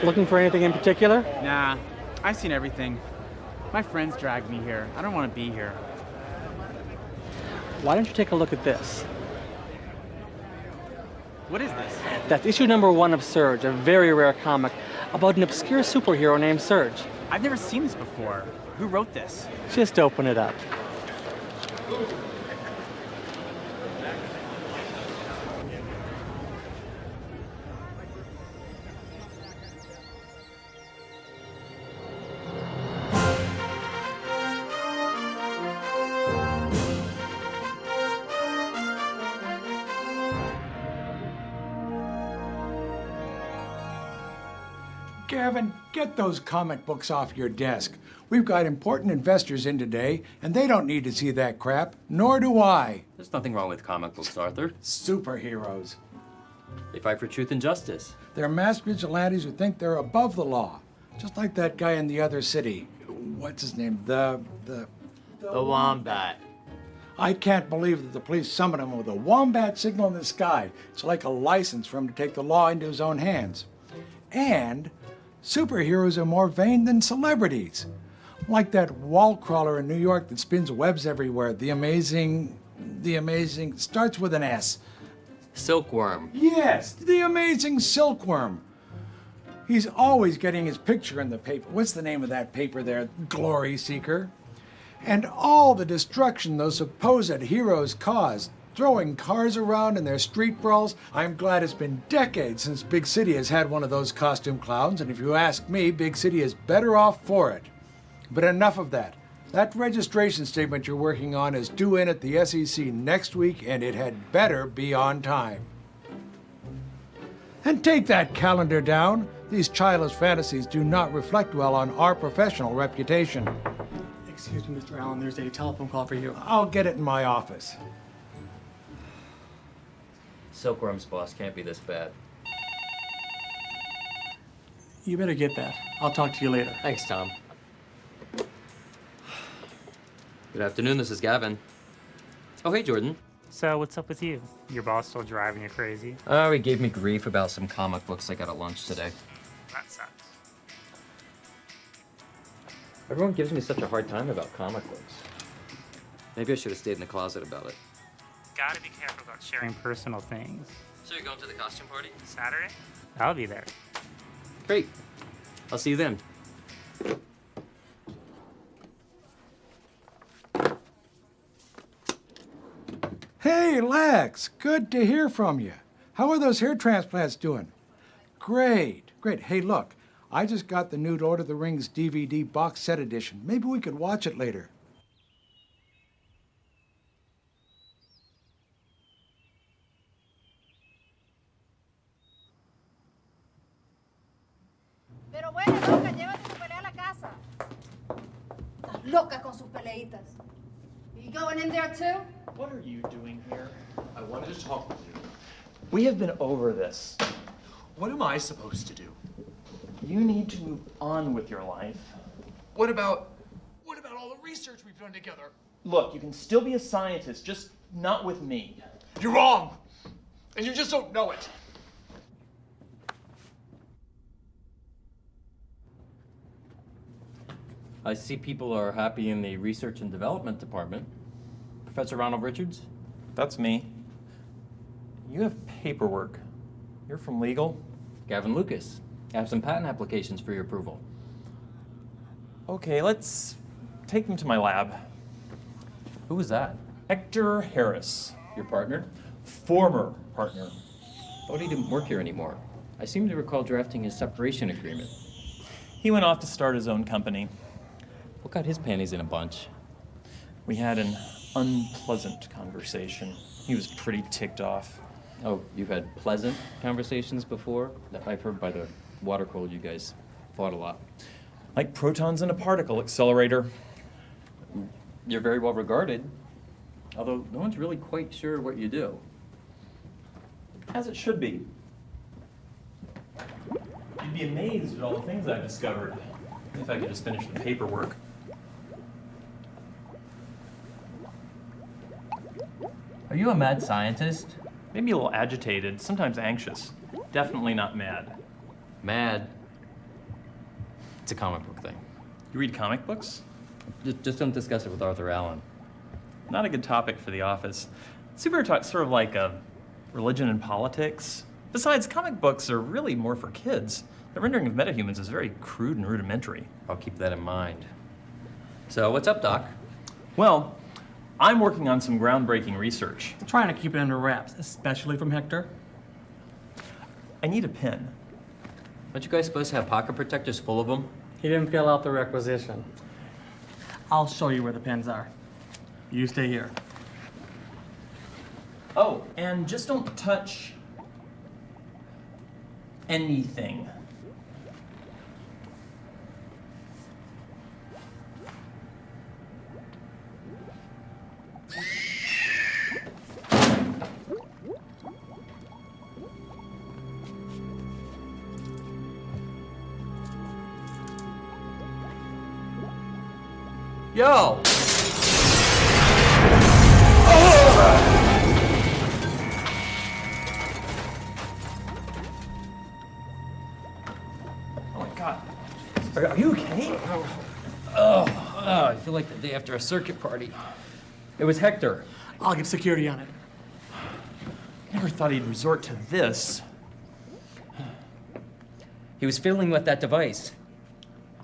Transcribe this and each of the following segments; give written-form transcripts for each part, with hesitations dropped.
Looking for anything in particular? Nah, I've seen everything. My friends dragged me here. I don't want to be here. Why don't you take a look at this? What is this? That's issue number 1 of Surge, a very rare comic about an obscure superhero named Surge. I've never seen this before. Who wrote this? Just open it up. Gavin, get those comic books off your desk. We've got important investors in today, and they don't need to see that crap, nor do I. There's nothing wrong with comic books, Arthur. Superheroes. They fight for truth and justice. They're masked vigilantes who think they're above the law. Just like that guy in the other city. What's his name? The Wombat. I can't believe that the police summoned him with a wombat signal in the sky. It's like a license for him to take the law into his own hands. And superheroes are more vain than celebrities. Like that wall crawler in New York that spins webs everywhere. The amazing, starts with an S. Silkworm. Yes, the amazing silkworm. He's always getting his picture in the paper. What's the name of that paper there? Glory Seeker. And all the destruction those supposed heroes caused, throwing cars around in their street brawls. I'm glad it's been decades since Big City has had one of those costume clowns, and if you ask me, Big City is better off for it. But enough of that. That registration statement you're working on is due in at the SEC next week, and it had better be on time. And take that calendar down. These childish fantasies do not reflect well on our professional reputation. Excuse me, Mr. Allen, there's a telephone call for you. I'll get it in my office. Silkworm's boss can't be this bad. You better get that. I'll talk to you later. Thanks, Tom. Good afternoon, this is Gavin. Oh, hey, Jordan. So what's up with you? Your boss still driving you crazy? Oh, he gave me grief about some comic books I got at lunch today. That sucks. Everyone gives me such a hard time about comic books. Maybe I should have stayed in the closet about it. Gotta be careful about sharing personal things. So you're going to the costume party? Saturday? I'll be there. Great. I'll see you then. Hey, Lex, good to hear from you. How are those hair transplants doing? Great, great. Hey, look, I just got the new Lord of the Rings DVD box set edition. Maybe we could watch it later. Pero bueno, loca, llévate tu pelea a la casa. Estás loca con sus peleitas. You going in there too? What are you doing here? I wanted to talk with you. We have been over this. What am I supposed to do? You need to move on with your life. What about all the research we've done together? Look, you can still be a scientist, just not with me. You're wrong! And you just don't know it. I see people are happy in the research and development department. Professor Ronald Richards? That's me. You have paperwork. You're from legal? Gavin Lucas. I have some patent applications for your approval. Okay, let's take them to my lab. Who was that? Hector Harris. Your partner? Former partner. Thought he didn't work here anymore. I seem to recall drafting his separation agreement. He went off to start his own company. What got his panties in a bunch? We had an unpleasant conversation. He was pretty ticked off. Oh, you've had pleasant conversations before? I've heard by the water cooler you guys fought a lot. Like protons in a particle accelerator. You're very well regarded, although no one's really quite sure what you do. As it should be. You'd be amazed at all the things I've discovered. If I could just finish the paperwork. Are you a mad scientist? Maybe a little agitated, sometimes anxious. Definitely not mad. Mad? It's a comic book thing. You read comic books? Just don't discuss it with Arthur Allen. Not a good topic for the office. Superhero talk's sort of like religion and politics. Besides, comic books are really more for kids. The rendering of metahumans is very crude and rudimentary. I'll keep that in mind. So, what's up, Doc? Well, I'm working on some groundbreaking research. I'm trying to keep it under wraps, especially from Hector. I need a pen. Aren't you guys supposed to have pocket protectors full of them? He didn't fill out the requisition. I'll show you where the pens are. You stay here. Oh, and just don't touch anything. Yo! Oh my God. Are you okay? I feel like the day after a circuit party. It was Hector. I'll get security on it. Never thought he'd resort to this. He was fiddling with that device.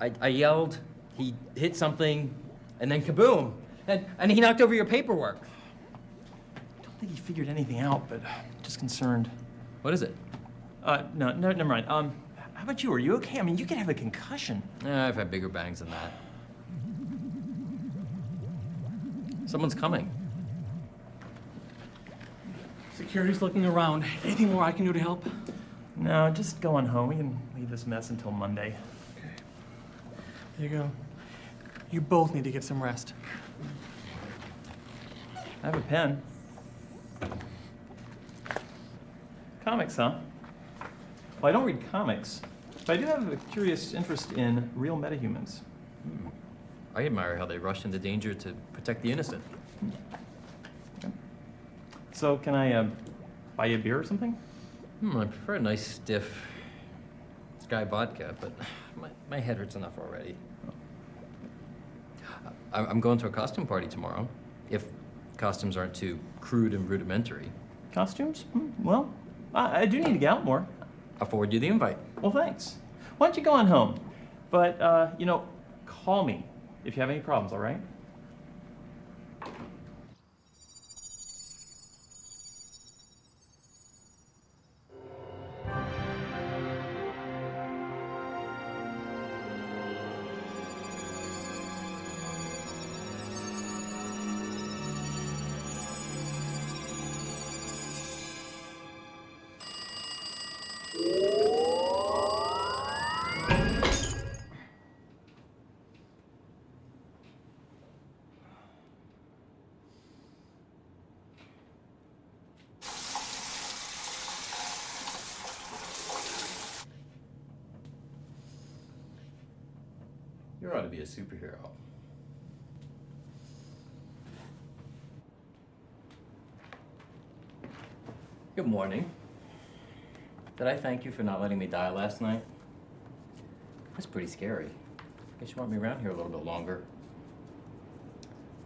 I yelled, he hit something, and then kaboom! And he knocked over your paperwork. I don't think he figured anything out, but just concerned. What is it? No, never mind. How about you? Are you okay? I mean, you could have a concussion. I've had bigger bangs than that. Someone's coming. Security's looking around. Anything more I can do to help? No, just go on home. We can leave this mess until Monday. Okay. There you go. You both need to get some rest. I have a pen. Comics, huh? Well, I don't read comics, but I do have a curious interest in real metahumans. I admire how they rush into danger to protect the innocent. Okay. So, can I buy you a beer or something? I prefer a nice, stiff Sky vodka, but my head hurts enough already. I'm going to a costume party tomorrow, if costumes aren't too crude and rudimentary. Costumes? Well, I do need to get out more. I'll forward you the invite. Well, thanks. Why don't you go on home? But, call me if you have any problems, all right? You ought to be a superhero. Good morning. Did I thank you for not letting me die last night? That's pretty scary. Guess you want me around here a little bit longer.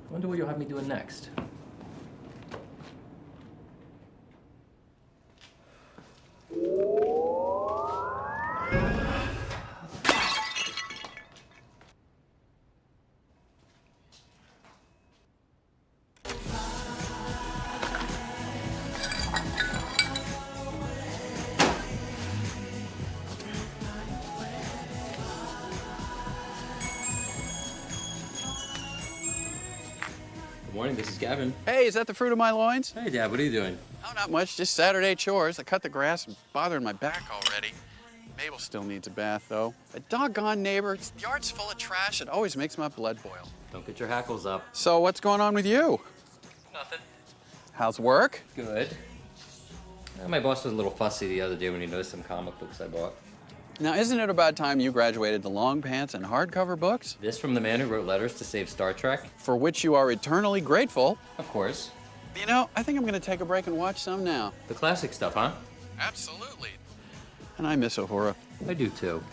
I wonder what you'll have me doing next. Good morning, this is Gavin. Hey, is that the fruit of my loins? Hey, Dad, what are you doing? Oh, not much, just Saturday chores. I cut the grass and bothering my back already. Mabel still needs a bath, though. A doggone neighbor, its yard's full of trash. It always makes my blood boil. Don't get your hackles up. So what's going on with you? Nothing. How's work? Good. My boss was a little fussy the other day when he noticed some comic books I bought. Now, isn't it about time you graduated to long pants and hardcover books? This from the man who wrote letters to save Star Trek? For which you are eternally grateful. Of course. You know, I think I'm gonna take a break and watch some now. The classic stuff, huh? Absolutely. And I miss Uhura. I do too.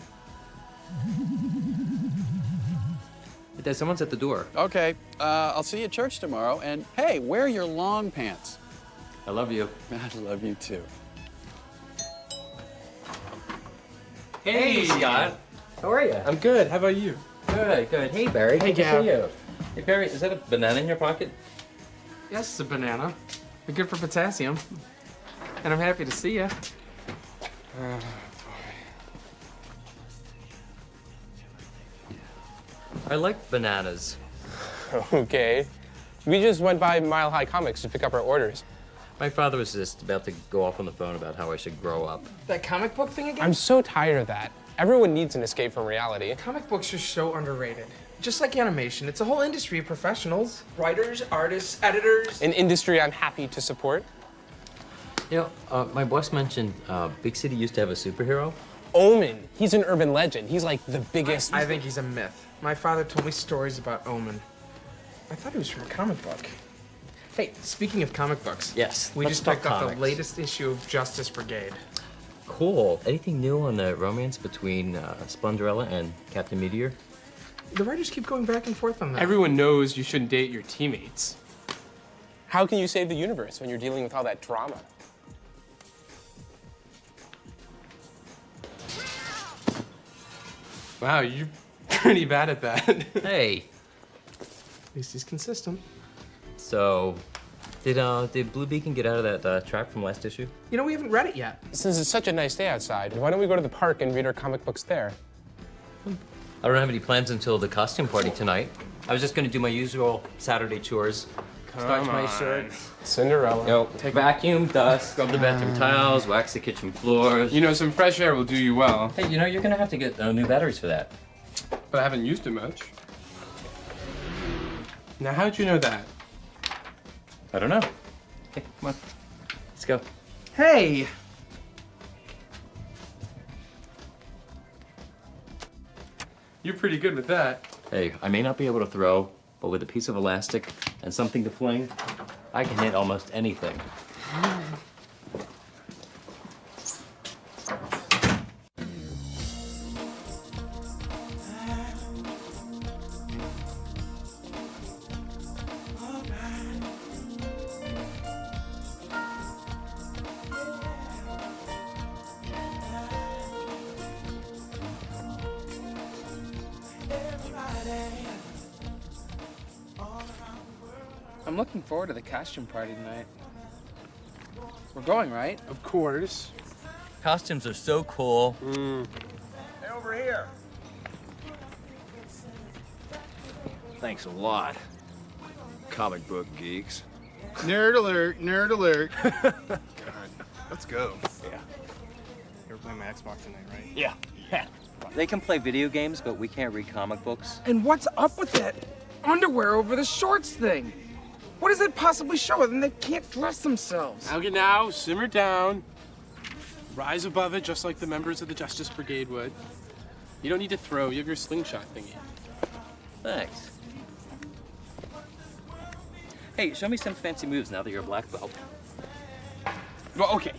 Dad, someone's at the door. Okay, I'll see you at church tomorrow. And hey, wear your long pants. I love you. I love you too. Hey, Scott. How are you? I'm good. How about you? Good, good. Hey, Barry. Hey, Good to Gav. see you. Hey, Barry, is that a banana in your pocket? Yes, it's a banana. They're good for potassium. And I'm happy to see you. I like bananas. Okay. We just went by Mile High Comics to pick up our orders. My father was just about to go off on the phone about how I should grow up. That comic book thing again? I'm so tired of that. Everyone needs an escape from reality. Comic books are so underrated. Just like animation, it's a whole industry of professionals. Writers, artists, editors. An industry I'm happy to support. You know, my boss mentioned Big City used to have a superhero. Omen. He's an urban legend. He's like the biggest. I think he's a myth. My father told me stories about Omen. I thought he was from a comic book. Hey, speaking of comic books. Yes, We let's just talk picked up the comics. latest issue of Justice Brigade. Cool. Anything new on the romance between Splendorella and Captain Meteor? The writers keep going back and forth on that. Everyone knows you shouldn't date your teammates. How can you save the universe when you're dealing with all that drama? Wow, you're pretty bad at that. Hey. At least he's consistent. So, did Blue Beacon get out of that trap from last issue? You know, we haven't read it yet. Since it's such a nice day outside, why don't we go to the park and read our comic books there? I don't have any plans until the costume party tonight. I was just gonna do my usual Saturday chores. Starch my shirts. Cinderella. Take vacuum, dust, scrub the bathroom tiles, wax the kitchen floors. You know, some fresh air will do you well. Hey, you know, you're gonna have to get new batteries for that. But I haven't used it much. Now, how'd you know that? I don't know. Okay, come on. Let's go. Hey! You're pretty good with that. Hey, I may not be able to throw, but with a piece of elastic and something to fling, I can hit almost anything. I'm looking forward to the costume party tonight. We're going, right? Of course. Costumes are so cool. Hey, over here. Thanks a lot, comic book geeks. Nerd alert, nerd alert. God, let's go. Yeah. You're playing my Xbox tonight, right? Yeah. They can play video games, but we can't read comic books. And what's up with that underwear over the shorts thing? What does it possibly show other than they can't dress themselves? Okay, now, simmer down. Rise above it just like the members of the Justice Brigade would. You don't need to throw, you have your slingshot thingy. Thanks. Hey, show me some fancy moves now that you're a black belt. Well, okay.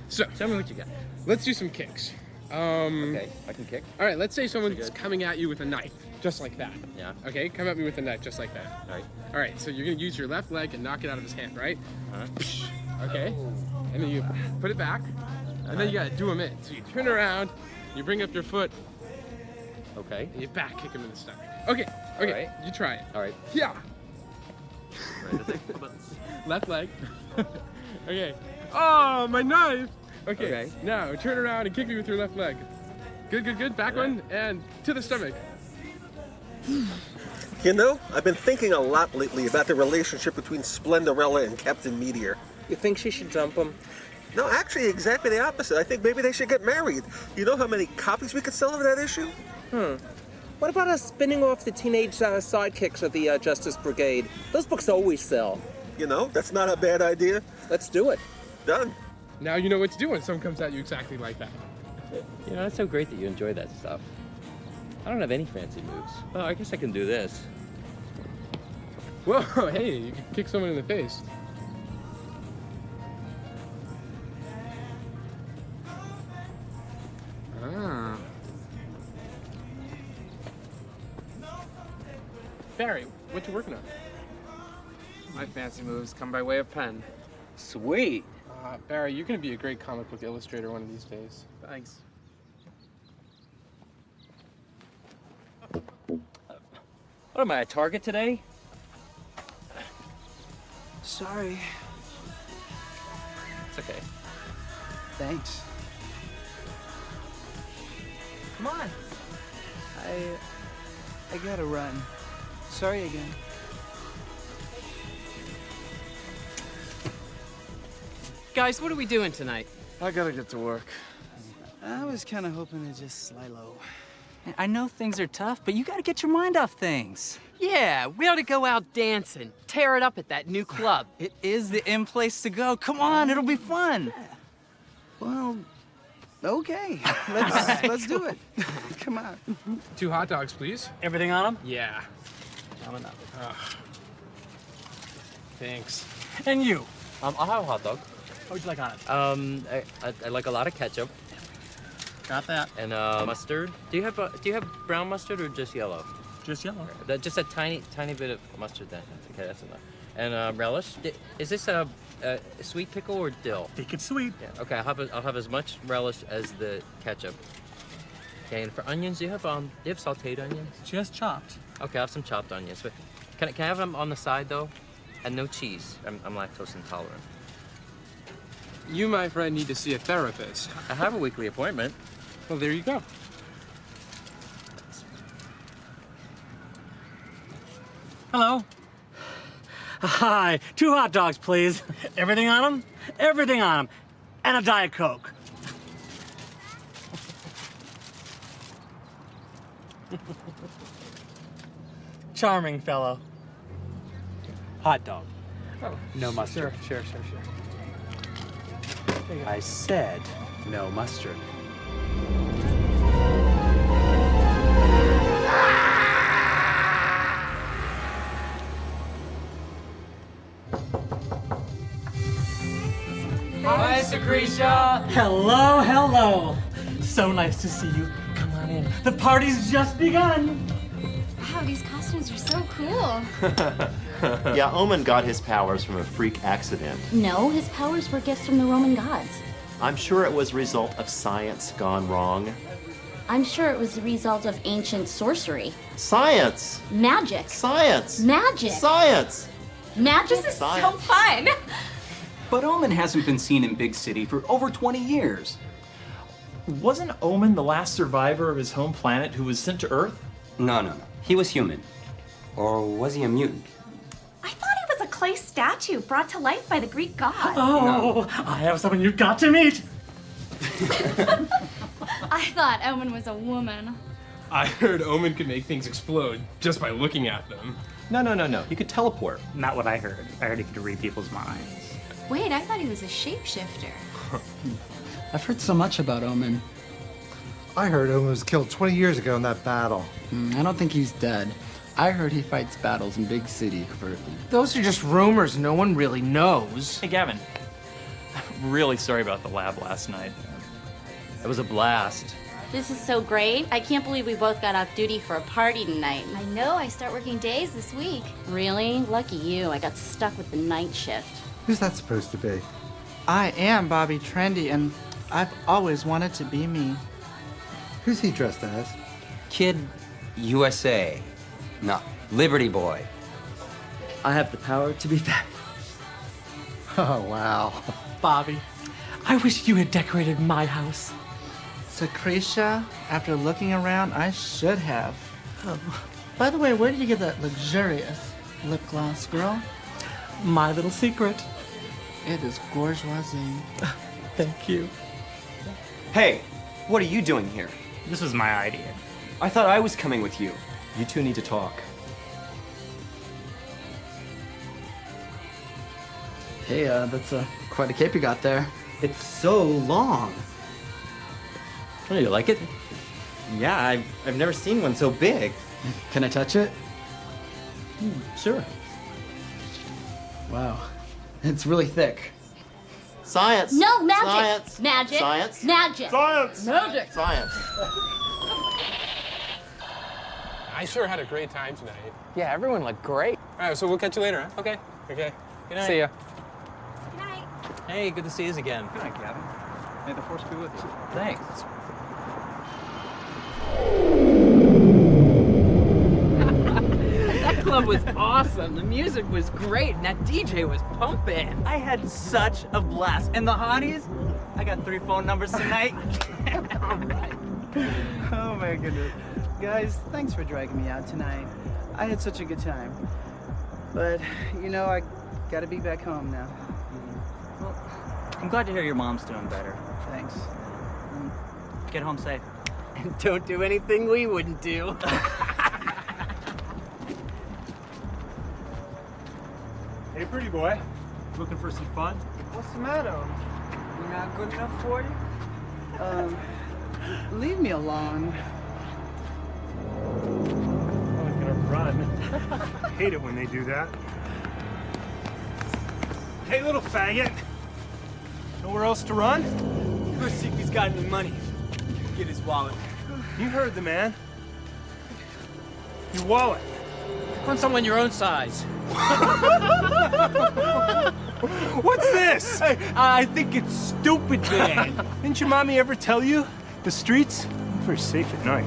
So, Show me what you got. let's do some kicks. Okay, I can kick. All right, let's say someone's coming at you with a knife, just like that. Yeah. Okay, come at me with a knife, just like that. All right. All right, so you're gonna use your left leg and knock it out of his hand, right? Uh-huh. Okay, and then you put it back, and then you gotta do him in. So you turn around, you bring up your foot, Okay. and you back kick him in the stomach. Okay, All right. you try it. All right. Yeah, Right, that's it. left leg. Okay. Oh, my knife. Okay. Okay. Now turn around and kick me with your left leg. Good, good, good. Back one and to the stomach. You know, I've been thinking a lot lately about the relationship between Splendorella and Captain Meteor. You think she should dump him? No, actually, exactly the opposite. I think maybe they should get married. You know how many copies we could sell of that issue? What about us spinning off the teenage sidekicks of the Justice Brigade? Those books always sell. You know, that's not a bad idea. Let's do it. Done. Now you know what to do when someone comes at you exactly like that. You know, it's so great that you enjoy that stuff. I don't have any fancy moves. Well, I guess I can do this. Whoa, hey, you can kick someone in the face. Ah. Barry, what you working on? My fancy moves come by way of pen. Sweet. Barry, you're gonna be a great comic book illustrator one of these days. Thanks. What am I, a target today? Sorry. It's okay. Thanks. Come on. I gotta run. Sorry again. Guys, what are we doing tonight? I gotta get to work. I was kind of hoping to just lie low. I know things are tough, but you gotta get your mind off things. Yeah, we ought to go out dancing, tear it up at that new club. It is the in place to go. Come on, it'll be fun. Well, okay. Let's do it. Come on. 2 hot dogs, please. Everything on them? Yeah. Coming up. Thanks. And you? I'll have a hot dog. What would you like on it? I like a lot of ketchup. Got that. And mustard. Do you have brown mustard or just yellow? Just yellow. Just a tiny bit of mustard then. Okay, that's enough. And relish. Is this a sweet pickle or dill? I think it's sweet. Yeah. Okay, I'll have as much relish as the ketchup. Okay, and for onions, do you have sautéed onions? Just chopped. Okay, I have some chopped onions. But can I have them on the side though? And no cheese. I'm lactose intolerant. You, my friend, need to see a therapist. I have a weekly appointment. Well, there you go. Hello. Hi. 2 hot dogs, please. Everything on them? Everything on them. And a Diet Coke. Charming fellow. Hot dog. Oh, No mustard. Sure. I said no mustard. Hi, Secretia. Hello. So nice to see you. Come on in. The party's just begun. Wow, these costumes are so cool. Yeah, Omen got his powers from a freak accident. No, his powers were gifts from the Roman gods. I'm sure it was a result of science gone wrong. I'm sure it was the result of ancient sorcery. Science! Magic. Science! Magic. Science! Magic. This is so fun. But Omen hasn't been seen in Big City for over 20 years. Wasn't Omen the last survivor of his home planet who was sent to Earth? No. He was human. Or was he a mutant? I thought he was a clay statue brought to life by the Greek gods. Oh, I have someone you've got to meet. I thought Omen was a woman. I heard Omen could make things explode just by looking at them. No. He could teleport. Not what I heard. I heard he could read people's minds. Wait, I thought he was a shapeshifter. I've heard so much about Omen. I heard Omen was killed 20 years ago in that battle. I don't think he's dead. I heard he fights battles in Big City covertly. Those are just rumors. No one really knows. Hey, Gavin. I'm really sorry about the lab last night. It was a blast. This is so great. I can't believe we both got off duty for a party tonight. I know, I start working days this week. Really? Lucky you. I got stuck with the night shift. Who's that supposed to be? I am Bobby Trendy, and I've always wanted to be me. Who's he dressed as? Kid USA. No, Liberty Boy. I have the power to be back. Oh, wow. Bobby, I wish you had decorated my house. Secretia, after looking around, I should have. Oh. By the way, where did you get that luxurious lip gloss, girl? My little secret. It is bourgeoisie. Thank you. Hey, what are you doing here? This was my idea. I thought I was coming with you. You two need to talk. Hey, that's quite a cape you got there. It's so long. Oh, you like it? Yeah, I've never seen one so big. Can I touch it? Sure. Wow. It's really thick. Science! No, magic! Science! Magic! Science! Magic! Science! Magic! Science! I sure had a great time tonight. Yeah, everyone looked great. All right, so we'll catch you later, huh? Okay. Okay. Good night. See ya. Hey, good to see you again. Good night, Gavin. May the force be with you. Thanks. That club was awesome. The music was great, and that DJ was pumping. I had such a blast. And the hotties? I got 3 phone numbers tonight. All right. Oh my goodness. Guys, thanks for dragging me out tonight. I had such a good time. But, you know, I gotta be back home now. Well, I'm glad to hear your mom's doing better. Thanks. Get home safe. And don't do anything we wouldn't do. Hey, pretty boy. Looking for some fun? What's the matter? We're not good enough for you? Leave me alone. I was gonna run. Hate it when they do that. Hey, little faggot. Nowhere else to run? First, see if he's got any money. Get his wallet. You heard the man. Your wallet. Find someone your own size. What's this? Hey, I think it's stupid, man. Didn't your mommy ever tell you the streets are safe at night?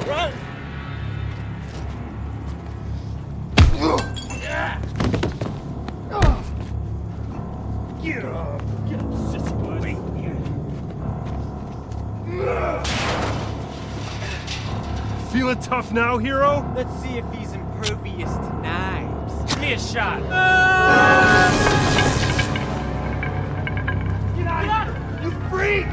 Run! Get up! Get up, sissy boy. Feeling tough now, hero? Let's see if he's impervious to knives. Give me a shot. Get out of here, you freak!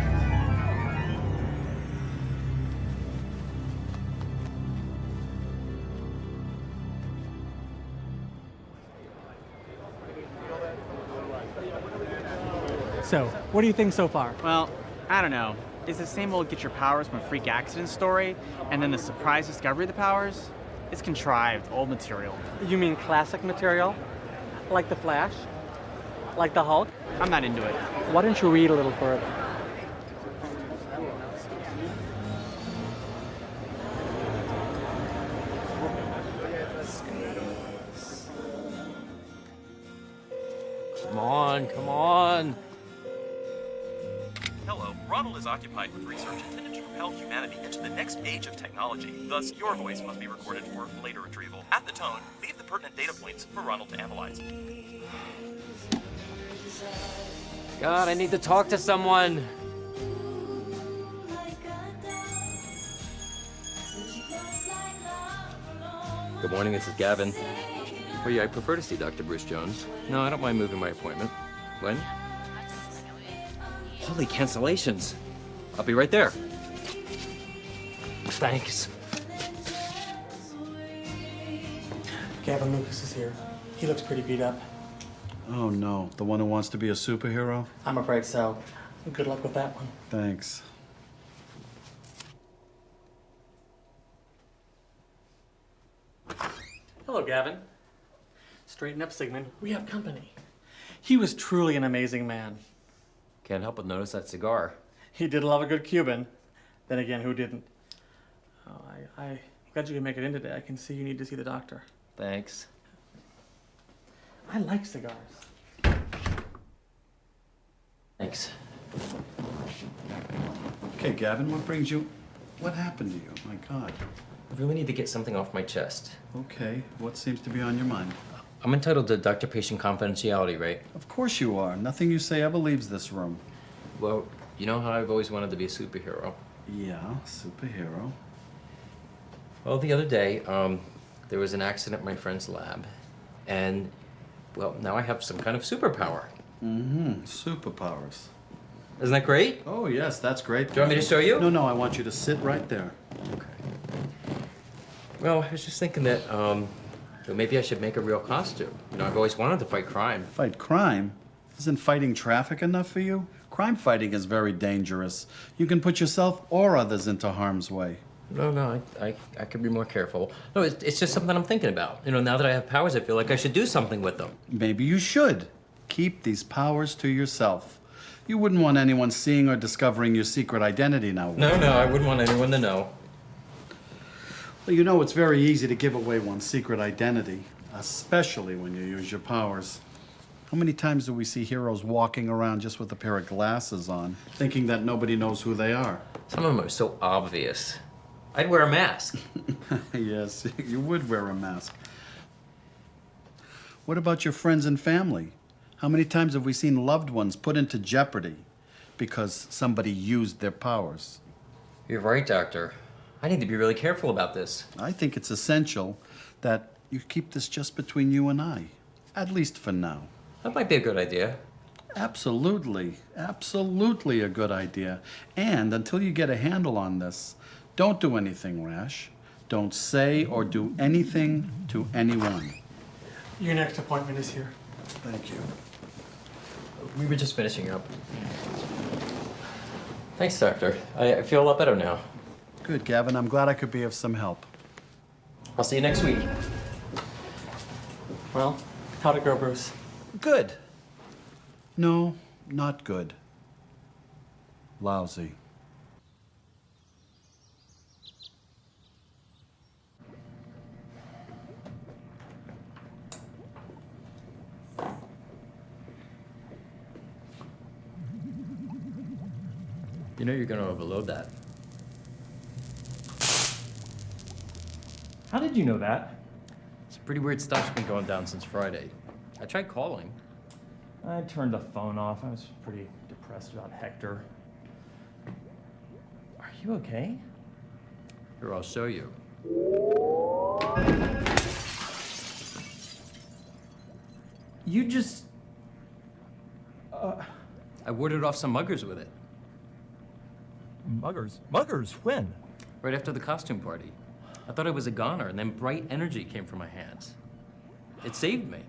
So, what do you think so far? Well, I don't know. It's the same old get your powers from a freak accident story, and then the surprise discovery of the powers? It's contrived, old material. You mean classic material? Like The Flash? Like the Hulk? I'm not into it. Why don't you read a little further? Come on, come on. Hello, Ronald is occupied with research intended to propel humanity into the next age of technology. Thus, your voice must be recorded for later retrieval. At the tone, leave the pertinent data points for Ronald to analyze. God, I need to talk to someone. Good morning, this is Gavin. Oh yeah, I prefer to see Dr. Bruce Jones. No, I don't mind moving my appointment. When? Holy cancellations. I'll be right there. Thanks. Gavin Lucas is here. He looks pretty beat up. Oh no, the one who wants to be a superhero? I'm afraid so. Good luck with that one. Thanks. Hello, Gavin. Straighten up, Sigmund. We have company. He was truly an amazing man. Can't help but notice that cigar. He did love a good Cuban. Then again, who didn't? Oh, I'm glad you can make it in today. I can see you need to see the doctor. Thanks. I like cigars. Thanks. Okay, Gavin, what brings you... What happened to you? My God. I really need to get something off my chest. Okay, what seems to be on your mind? I'm entitled to doctor-patient confidentiality, right? Of course you are. Nothing you say ever leaves this room. Well, you know how I've always wanted to be a superhero? Yeah, superhero. Well, the other day, there was an accident in my friend's lab, and, well, now I have some kind of superpower. Mm-hmm, superpowers. Isn't that great? Oh, yes, that's great. Do you want me to show you? No, I want you to sit right there. Okay. Well, I was just thinking that, well, maybe I should make a real costume. You know, I've always wanted to fight crime. Fight crime? Isn't fighting traffic enough for you? Crime fighting is very dangerous. You can put yourself or others into harm's way. No, I could be more careful. No, it's just something I'm thinking about. You know, now that I have powers, I feel like I should do something with them. Maybe you should. Keep these powers to yourself. You wouldn't want anyone seeing or discovering your secret identity now, would you? No, I wouldn't want anyone to know. Well, you know it's very easy to give away one's secret identity, especially when you use your powers. How many times do we see heroes walking around just with a pair of glasses on, thinking that nobody knows who they are? Some of them are so obvious. I'd wear a mask. Yes, you would wear a mask. What about your friends and family? How many times have we seen loved ones put into jeopardy because somebody used their powers? You're right, Doctor. I need to be really careful about this. I think it's essential that you keep this just between you and I, at least for now. That might be a good idea. Absolutely, absolutely a good idea. And until you get a handle on this, don't do anything rash. Don't say or do anything to anyone. Your next appointment is here. Thank you. We were just finishing up. Thanks, Doctor. I feel a lot better now. Good, Gavin. I'm glad I could be of some help. I'll see you next week. Well, how'd it go, Bruce? Good. No, not good. Lousy. You know you're going to overload that. How did you know that? Some pretty weird stuff's been going down since Friday. I tried calling. I turned the phone off. I was pretty depressed about Hector. Are you okay? Here, I'll show you. You just... I warded off some muggers with it. Muggers? Muggers? When? Right after the costume party. I thought I was a goner, and then bright energy came from my hands. It saved me.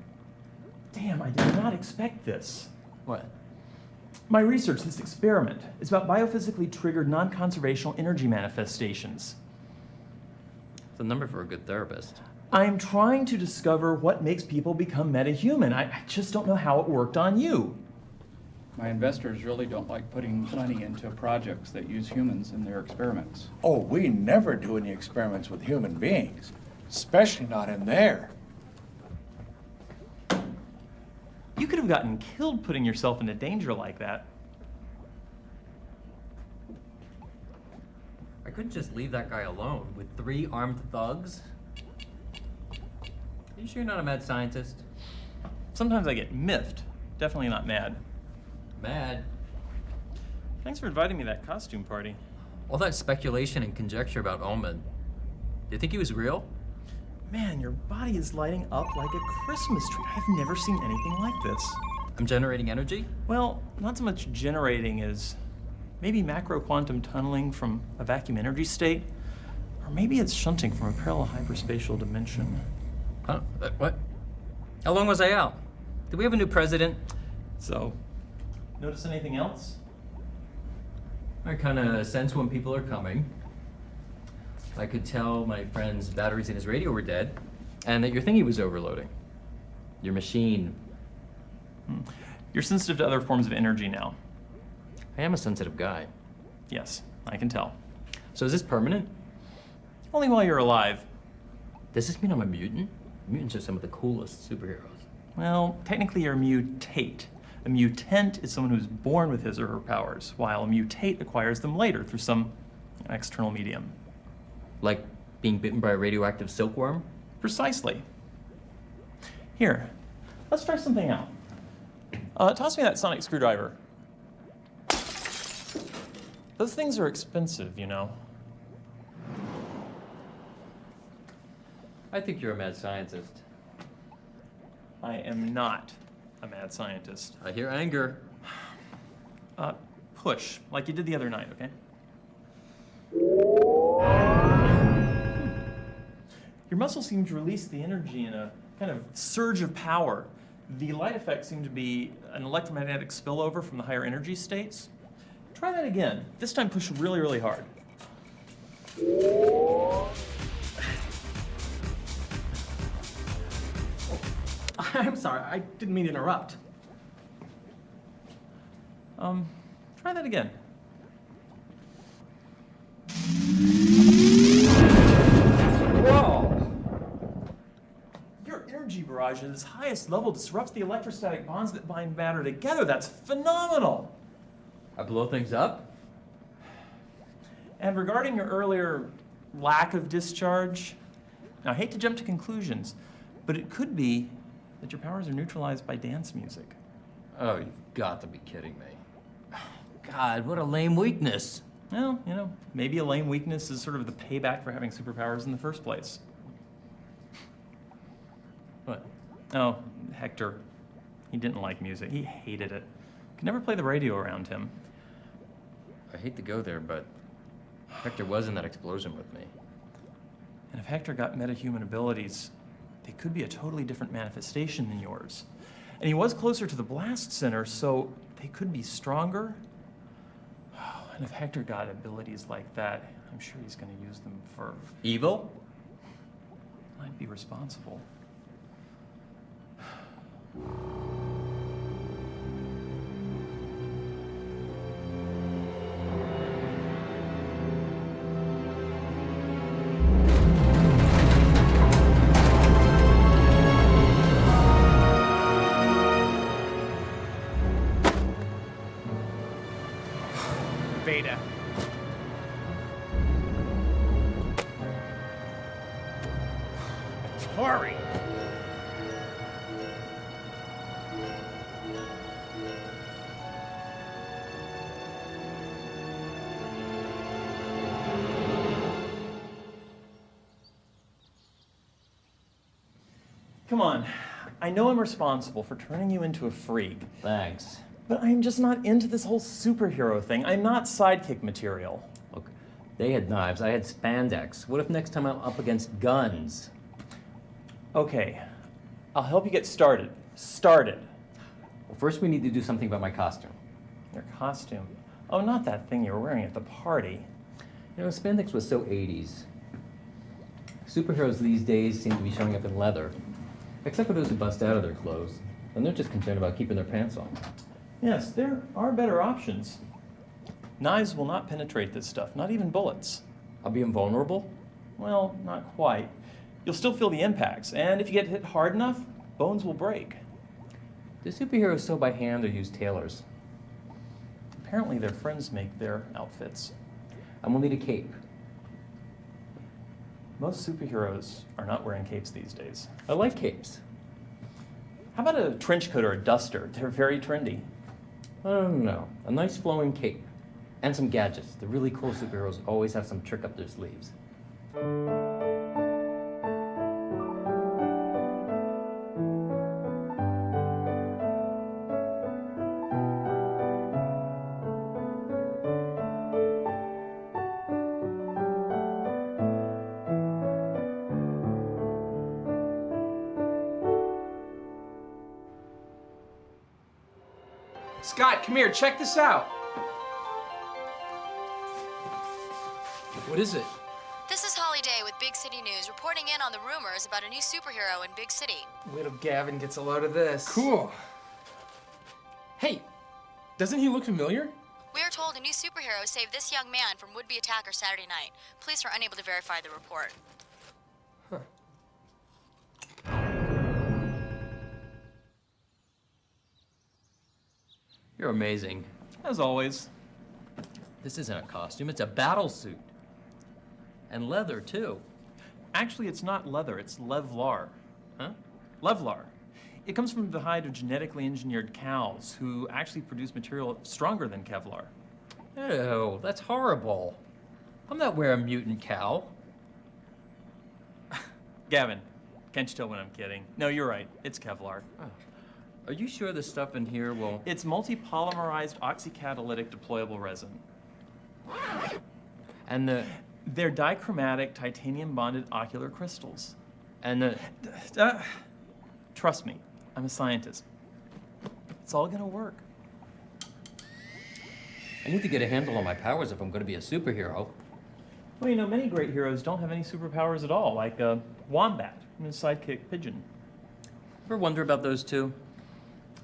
Damn, I did not expect this. What? My research, this experiment, is about biophysically triggered non-conservational energy manifestations. It's a number for a good therapist. I'm trying to discover what makes people become metahuman. I just don't know how it worked on you. My investors really don't like putting money into projects that use humans in their experiments. Oh, we never do any experiments with human beings, especially not in there. You could have gotten killed putting yourself into danger like that. I couldn't just leave that guy alone with 3 armed thugs. Are you sure you're not a mad scientist? Sometimes I get miffed. Definitely not mad. Mad? Thanks for inviting me to that costume party. All that speculation and conjecture about Omen. Do you think he was real? Man, your body is lighting up like a Christmas tree. I've never seen anything like this. I'm generating energy? Well, not so much generating as maybe macro quantum tunneling from a vacuum energy state, or maybe it's shunting from a parallel hyperspatial dimension. Huh? What? How long was I out? Did we have a new president? So, notice anything else? I kind of sense when people are coming. I could tell my friend's batteries in his radio were dead, and that your thingy was overloading. Your machine. You're sensitive to other forms of energy now. I am a sensitive guy. Yes, I can tell. So is this permanent? Only while you're alive. Does this mean I'm a mutant? Mutants are some of the coolest superheroes. Well, technically you're a mutate. A mutant is someone who's born with his or her powers, while a mutate acquires them later through some external medium. Like being bitten by a radioactive silkworm? Precisely. Here, let's try something out. Toss me that sonic screwdriver. Those things are expensive, you know. I think you're a mad scientist. I am not a mad scientist. I hear anger. Push, like you did the other night, okay? Your muscles seem to release the energy in a kind of surge of power. The light effects seem to be an electromagnetic spillover from the higher energy states. Try that again. This time push really, really hard. I'm sorry, I didn't mean to interrupt. Try that again. Whoa! Your energy barrage at its highest level disrupts the electrostatic bonds that bind matter together. That's phenomenal! I blow things up? And regarding your earlier lack of discharge, now I hate to jump to conclusions, but it could be that your powers are neutralized by dance music. Oh, you've got to be kidding me. God, what a lame weakness. Well, you know, maybe a lame weakness is sort of the payback for having superpowers in the first place. What? Oh, Hector. He didn't like music. He hated it. Could never play the radio around him. I hate to go there, but Hector was in that explosion with me. And if Hector got metahuman abilities, they could be a totally different manifestation than yours. And he was closer to the blast center, so they could be stronger. And if Hector got abilities like that, I'm sure he's going to use them for... Evil? I'd be responsible. Beta. Tori! Come on. I know I'm responsible for turning you into a freak. Thanks. But I'm just not into this whole superhero thing. I'm not sidekick material. Look, they had knives, I had spandex. What if next time I'm up against guns? Okay, I'll help you get started. Started. Well, first we need to do something about my costume. Your costume? Oh, not that thing you were wearing at the party. You know, spandex was so 80s. Superheroes these days seem to be showing up in leather. Except for those who bust out of their clothes. And they're just concerned about keeping their pants on. Yes, there are better options. Knives will not penetrate this stuff, not even bullets. I'll be invulnerable? Well, not quite. You'll still feel the impacts, and if you get hit hard enough, bones will break. Do superheroes sew by hand or use tailors? Apparently their friends make their outfits. And we'll need a cape. Most superheroes are not wearing capes these days. I like capes. How about a trench coat or a duster? They're very trendy. I don't know. A nice flowing cape. And some gadgets. The really cool superheroes always have some trick up their sleeves. Scott, come here, check this out. What is it? This is Holly Day with Big City News, reporting in on the rumors about a new superhero in Big City. Wait till Gavin gets a load of this. Cool. Hey, doesn't he look familiar? We are told a new superhero saved this young man from would-be attacker Saturday night. Police are unable to verify the report. Huh. You're amazing. As always. This isn't a costume, it's a battle suit. And leather, too. Actually, it's not leather, it's Levlar. Huh? Levlar. It comes from the hide of genetically engineered cows who actually produce material stronger than Kevlar. Ew, that's horrible. I'm not wearing a mutant cow. Gavin, can't you tell when I'm kidding? No, you're right. It's Kevlar. Oh. Are you sure the stuff in here will... It's multi-polymerized oxycatalytic deployable resin. And they're dichromatic titanium-bonded ocular crystals. And trust me, I'm a scientist. It's all gonna work. I need to get a handle on my powers if I'm going to be a superhero. Well, you know, many great heroes don't have any superpowers at all, like Wombat and his sidekick Pigeon. Ever wonder about those two?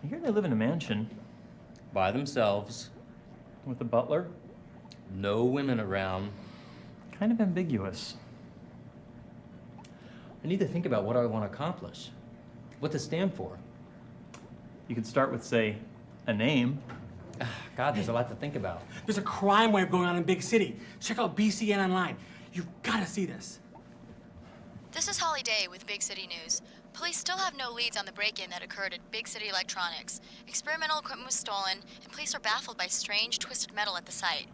I hear they live in a mansion. by themselves. With a butler? No women around. Kind of ambiguous. I need to think about what I want to accomplish. What to stand for. You could start with, say, a name. God, there's a lot to think about. There's a crime wave going on in Big City. Check out BCN Online. You've got to see this. This is Holly Day with Big City News. Police still have no leads on the break-in that occurred at Big City Electronics. Experimental equipment was stolen, and police are baffled by strange, twisted metal at the site.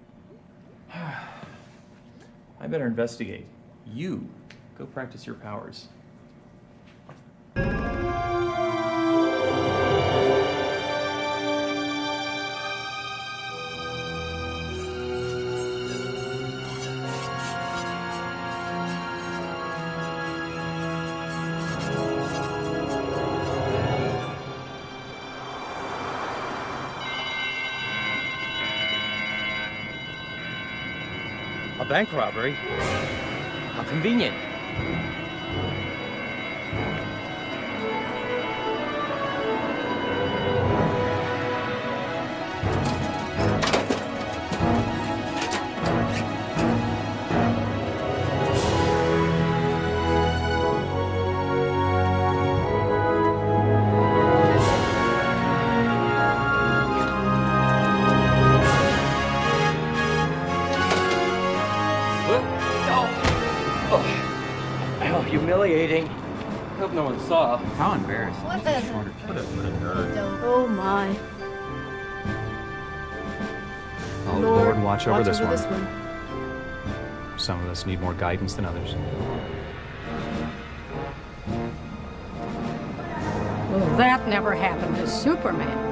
I better investigate. You go practice your powers. A bank robbery? How convenient. Humiliating. Hope no one saw. How embarrassing. What the? What a nerd. Oh my. Oh, Lord, watch over this one. Some of us need more guidance than others. Well, that never happened to Superman.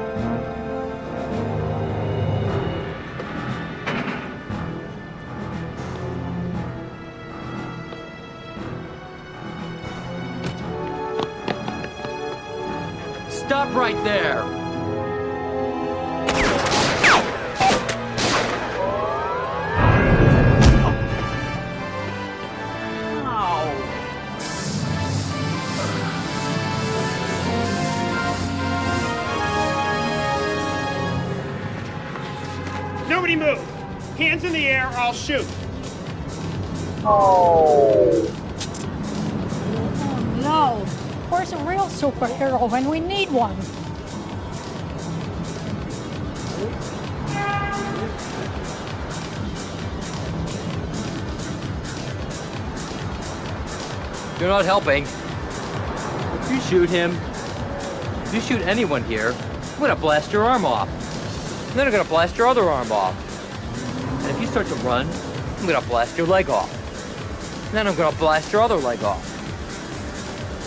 Stop right there! Nobody move! Hands in the air, I'll shoot! Oh no! Where's a real superhero when we need one? You're not helping. If you shoot him, if you shoot anyone here, I'm gonna blast your arm off. And then I'm gonna blast your other arm off. And if you start to run, I'm gonna blast your leg off. And then I'm gonna blast your other leg off.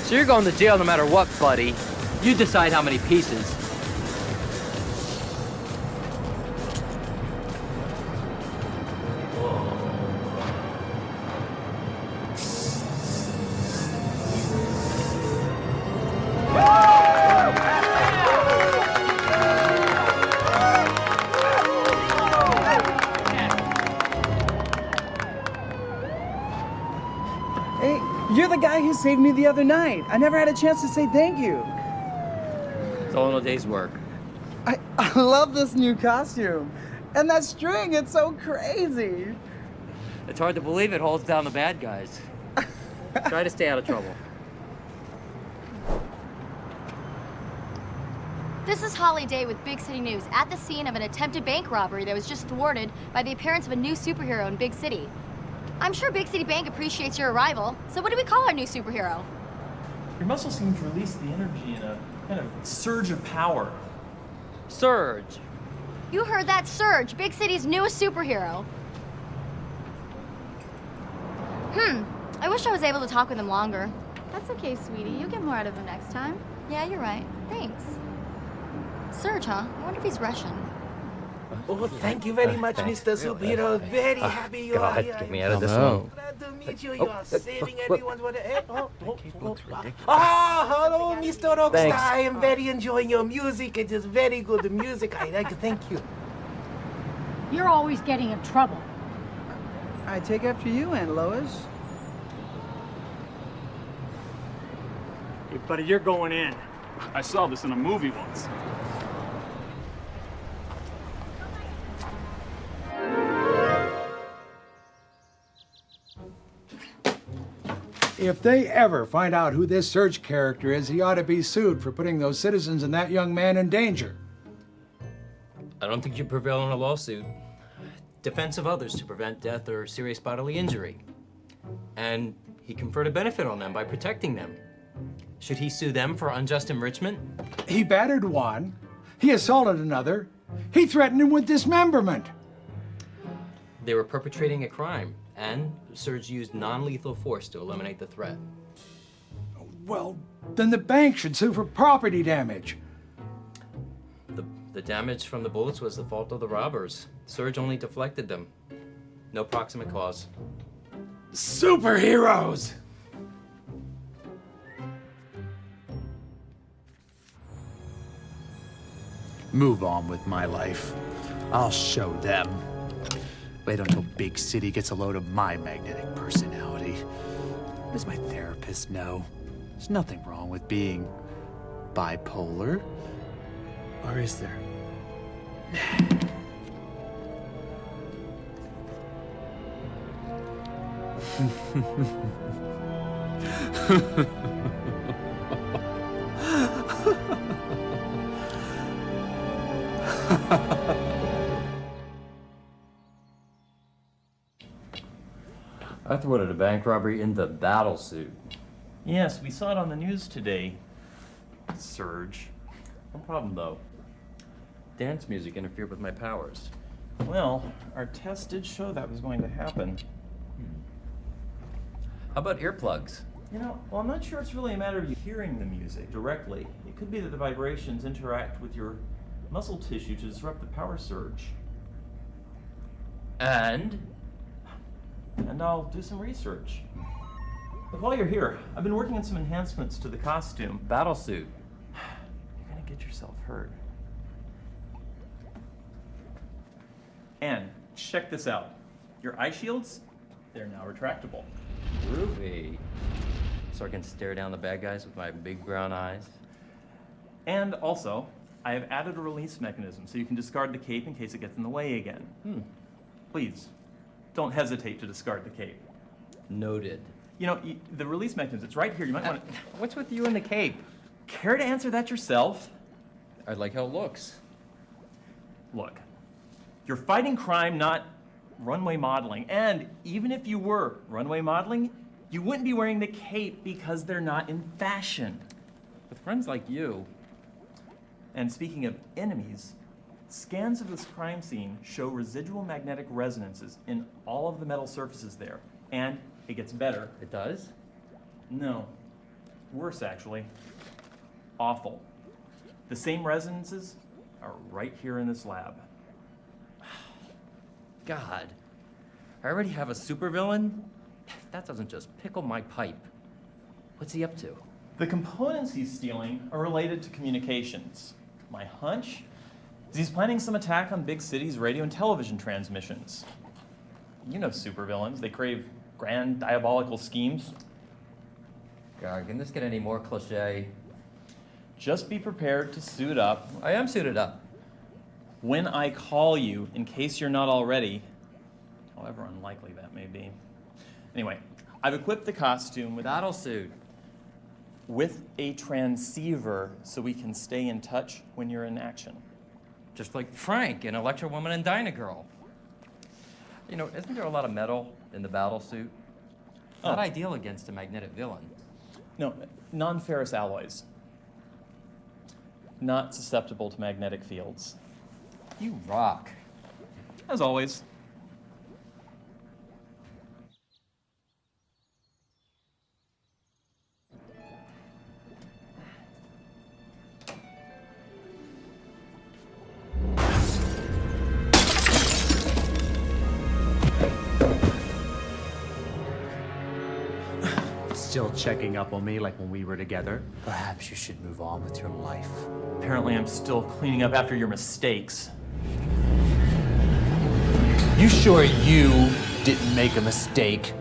So you're going to jail no matter what, buddy. You decide how many pieces. Hey, you're the guy who saved me the other night. I never had a chance to say thank you. It's all in a day's work. I love this new costume. And that string, it's so crazy. It's hard to believe it holds down the bad guys. Try to stay out of trouble. This is Holly Day with Big City News at the scene of an attempted bank robbery that was just thwarted by the appearance of a new superhero in Big City. I'm sure Big City Bank appreciates your arrival, so what do we call our new superhero? Your muscle seems to release the energy in a kind of surge of power. Surge. You heard that, Surge, Big City's newest superhero. I wish I was able to talk with him longer. That's okay, sweetie. You'll get more out of him next time. Yeah, you're right. Thanks. Surge, huh? I wonder if he's Russian. Oh, thank you very much, Mr. Superhero. Very happy you are here. Get me out of this one. Glad to meet you. You are saving everyone's water. Hello, Mr. Rockstar. Thanks. I am very enjoying your music. It is very good music. I like it. Thank you. You're always getting in trouble. I take after you, Aunt Lois. Hey, buddy, you're going in. I saw this in a movie once. If they ever find out who this Surge character is, he ought to be sued for putting those citizens and that young man in danger. I don't think you prevail in a lawsuit. Defense of others to prevent death or serious bodily injury. And he conferred a benefit on them by protecting them. Should he sue them for unjust enrichment? He battered one. He assaulted another. He threatened him with dismemberment. They were perpetrating a crime, and Surge used non-lethal force to eliminate the threat. Well, then the bank should sue for property damage. The damage from the bullets was the fault of the robbers. Surge only deflected them. No proximate cause. Superheroes! Move on with my life. I'll show them. Wait until Big City gets a load of my magnetic personality. What does my therapist know? There's nothing wrong with being bipolar. Or is there? I thwarted a bank robbery in the battle suit. Yes, we saw it on the news today. Surge. No problem, though. Dance music interfered with my powers. Well, our test did show that was going to happen. How about earplugs? You know, well, I'm not sure it's really a matter of you hearing the music directly. It could be that the vibrations interact with your muscle tissue to disrupt the power surge. And I'll do some research. But while you're here, I've been working on some enhancements to the costume. Battle suit. You're gonna get yourself hurt. And check this out. Your eye shields, they're now retractable. Groovy. So I can stare down the bad guys with my big brown eyes. And also, I have added a release mechanism so you can discard the cape in case it gets in the way again. Please, don't hesitate to discard the cape. Noted. You know, the release mechanism, it's right here. You might want to... What's with you and the cape? Care to answer that yourself? I'd like how it looks. Look, you're fighting crime, not runway modeling. And even if you were runway modeling, you wouldn't be wearing the cape because they're not in fashion. With friends like you. And speaking of enemies, scans of this crime scene show residual magnetic resonances in all of the metal surfaces there. And it gets better. It does? No. Worse, actually. Awful. The same resonances are right here in this lab. God. I already have a supervillain? That doesn't just pickle my pipe. What's he up to? The components he's stealing are related to communications. My hunch is he's planning some attack on big cities' radio and television transmissions. You know supervillains. They crave grand, diabolical schemes. God, can this get any more cliche? Just be prepared to suit up. I am suited up. When I call you, in case you're not already, however unlikely that may be. Anyway, I've equipped the costume with battle suit. With a transceiver so we can stay in touch when you're in action. Just like Frank in Electro Woman and Dyna Girl. You know, isn't there a lot of metal in the battle suit? Not ideal against a magnetic villain. No, non-ferrous alloys. Not susceptible to magnetic fields. You rock. As always. Still checking up on me like when we were together? Perhaps you should move on with your life. Apparently I'm still cleaning up after your mistakes. You sure you didn't make a mistake?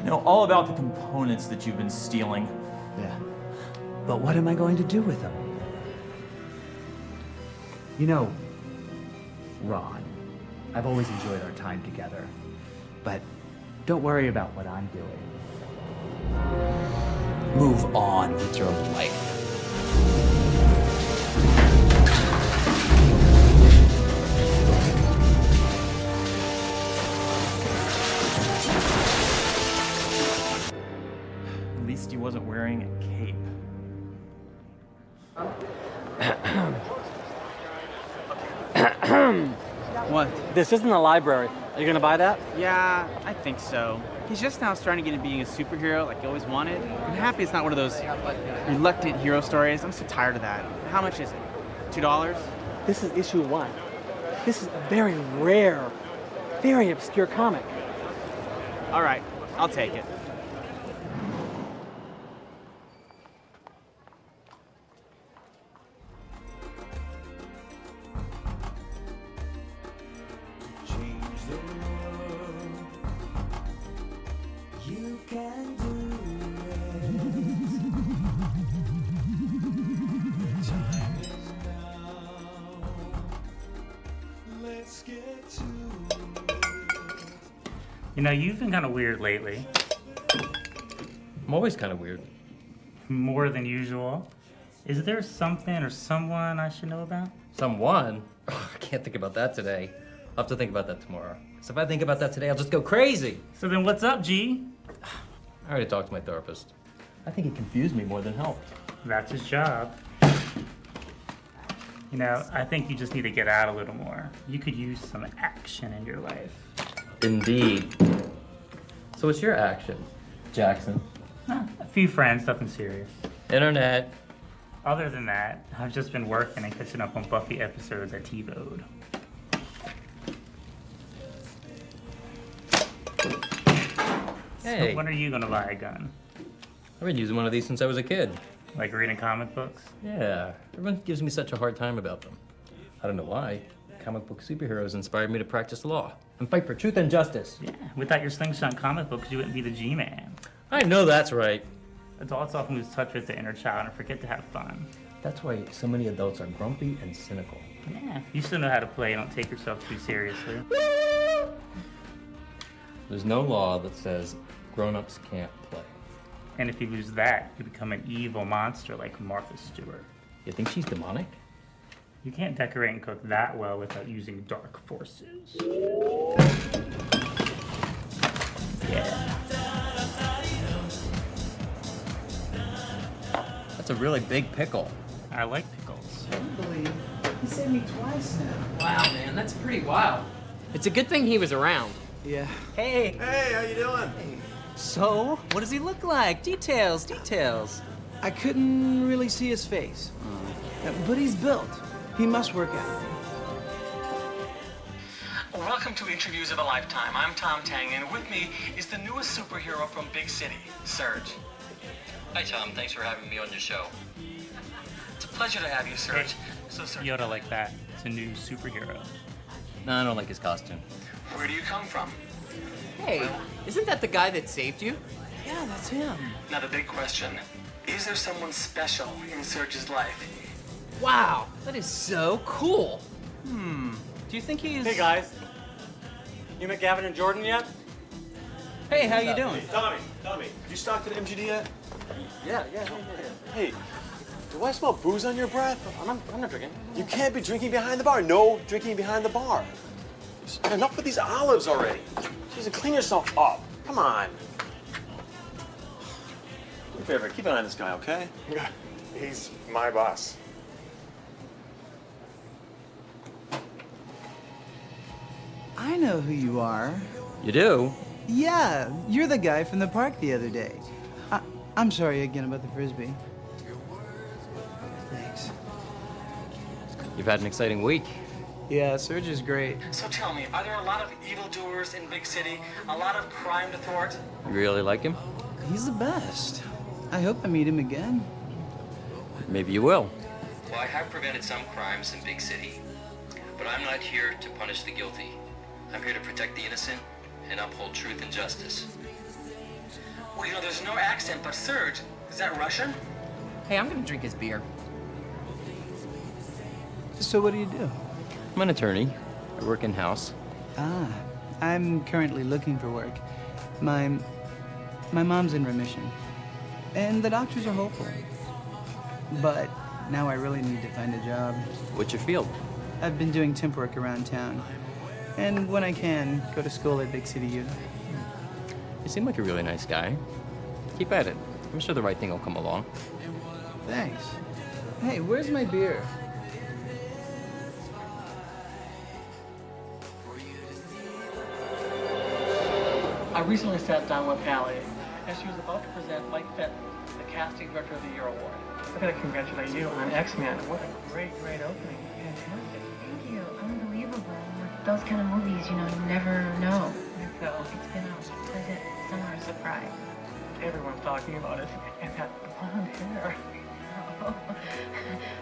I know all about the components that you've been stealing. Yeah. But what am I going to do with them? You know, Ron, I've always enjoyed our time together. But don't worry about what I'm doing. Move on with your life. At least he wasn't wearing a cape. What? This isn't a library. Are you gonna buy that? Yeah, I think so. He's just now starting to get into being a superhero like he always wanted. I'm happy it's not one of those reluctant hero stories. I'm so tired of that. How much is it? $2? This is issue 1. This is a very rare, very obscure comic. All right, I'll take it. You know, you've been kind of weird lately. I'm always kind of weird. More than usual. Is there something or someone I should know about? Someone? Oh, I can't think about that today. I'll have to think about that tomorrow. So if I think about that today, I'll just go crazy. So then what's up, G? I already talked to my therapist. I think he confused me more than helped. That's his job. You know, I think you just need to get out a little more. You could use some action in your life. Indeed. So what's your action, Jackson? A few friends, nothing serious. Internet. Other than that, I've just been working and catching up on Buffy episodes at TiVo'd. Hey. So when are you gonna buy a gun? I've been using one of these since I was a kid. Like reading comic books? Yeah, everyone gives me such a hard time about them. I don't know why. Comic book superheroes inspired me to practice law and fight for truth and justice. Yeah, without your slingshot comic books, you wouldn't be the G-Man. I know that's right. Adults often lose touch with the inner child and forget to have fun. That's why so many adults are grumpy and cynical. Yeah, you still know how to play and don't take yourself too seriously. There's no law that says grown-ups can't play. And if you lose that, you become an evil monster like Martha Stewart. You think she's demonic? You can't decorate and cook that well without using dark forces. Yeah. That's a really big pickle. I like pickles. I don't believe he saved me twice now. Wow, man, that's pretty wild. It's a good thing he was around. Yeah. Hey. Hey, how you doing? Hey. So, what does he look like? Details, details. I couldn't really see his face. But he's built. He must work out. Welcome to Interviews of a Lifetime. I'm Tom Tang, and with me is the newest superhero from Big City, Serge. Hi, Tom. Thanks for having me on your show. It's a pleasure to have you, Serge. So, Serge, Yoda like that. It's a new superhero. No, I don't like his costume. where do you come from? Hey, isn't that the guy that saved you? Yeah, that's him. Now the big question, is there someone special in Serge's life? Wow, that is so cool. Do you think he's... Hey guys, you met Gavin and Jordan yet? Hey, how you doing? Tommy, did you stock to the MGD yet? Yeah. Hey, do I smell booze on your breath? I'm not drinking. You can't be drinking behind the bar. No drinking behind the bar. Enough with these olives already. Jeez, clean yourself up. Come on. Do me a favor, keep an eye on this guy, okay? Yeah, he's my boss. I know who you are. You do? Yeah, you're the guy from the park the other day. I'm sorry again about the Frisbee. Thanks. You've had an exciting week. Yeah, Serge is great. So tell me, are there a lot of evildoers in Big City? A lot of crime to thwart? You really like him? He's the best. I hope I meet him again. Maybe you will. Well, I have prevented some crimes in Big City, but I'm not here to punish the guilty. I'm here to protect the innocent and uphold truth and justice. Well, you know, there's no accent, but Serge, is that Russian? Hey, I'm gonna drink his beer. So what do you do? I'm an attorney. I work in-house. Ah, I'm currently looking for work. My mom's in remission. And the doctors are hopeful. But now I really need to find a job. What's your field? I've been doing temp work around town. And when I can, go to school at Big City U. You seem like a really nice guy. Keep at it. I'm sure the right thing will come along. Thanks. Hey, where's my beer? I recently sat down with Allie, and she was about to present Mike Fenton, the Casting Director of the Year award. I gotta congratulate you on X-Men. What a great opening. Fantastic. Thank you. Unbelievable. With those kind of movies, you never know. So it's been a pleasant summer surprise. Everyone's talking about it. And that blonde hair. Oh,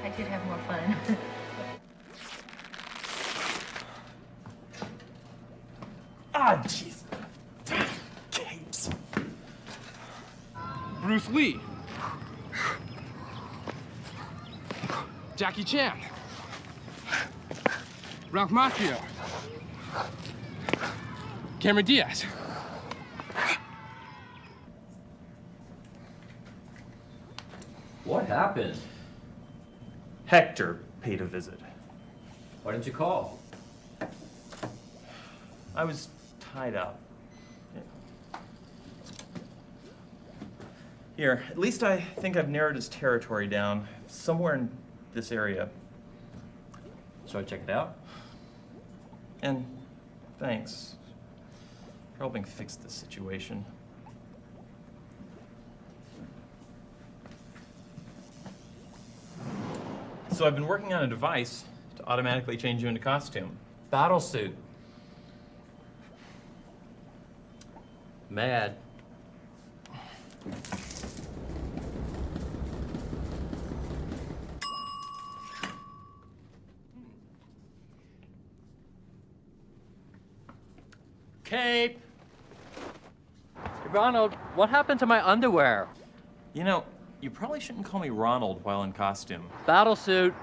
I did have more fun. Ah, jeez. Capes. Bruce Lee. Jackie Chan. Ralph Macchio. Cameron Diaz. What happened? Hector paid a visit. Why didn't you call? I was tied up. Here, at least I think I've narrowed his territory down. Somewhere in this area. Shall I check it out? And thanks for helping fix this situation. So I've been working on a device to automatically change you into costume. Battle suit. Mad. Cape! Hey, Ronald, what happened to my underwear? You know, you probably shouldn't call me Ronald while in costume. Battle suit.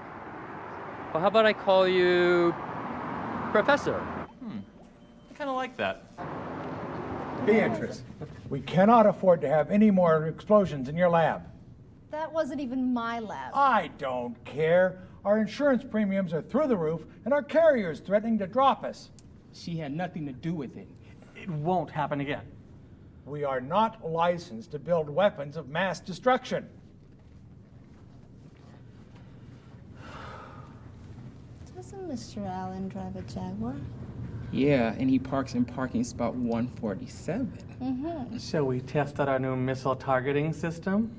Well, how about I call you Professor? I kind of like that. Beatrice, we cannot afford to have any more explosions in your lab. That wasn't even my lab. I don't care. Our insurance premiums are through the roof, and our carrier's threatening to drop us. She had nothing to do with it. It won't happen again. We are not licensed to build weapons of mass destruction. Doesn't Mr. Allen drive a Jaguar? Yeah, and he parks in parking spot 147. Mm-hmm. Shall we test out our new missile targeting system?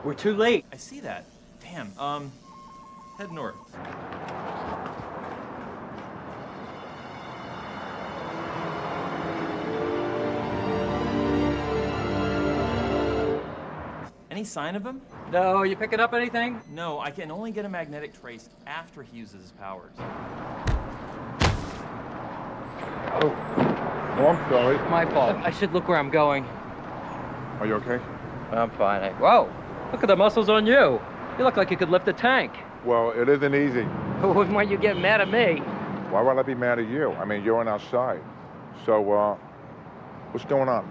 We're too late. I see that. Damn, head north. Any sign of him? No, you picking up anything? No, I can only get a magnetic trace after he uses his powers. Oh, I'm sorry. My fault. I should look where I'm going. Are you okay? I'm fine. Whoa! Look at the muscles on you. You look like you could lift a tank. Well, it isn't easy. Why you get mad at me? Why would I be mad at you? I mean, you're on our side. So, what's going on?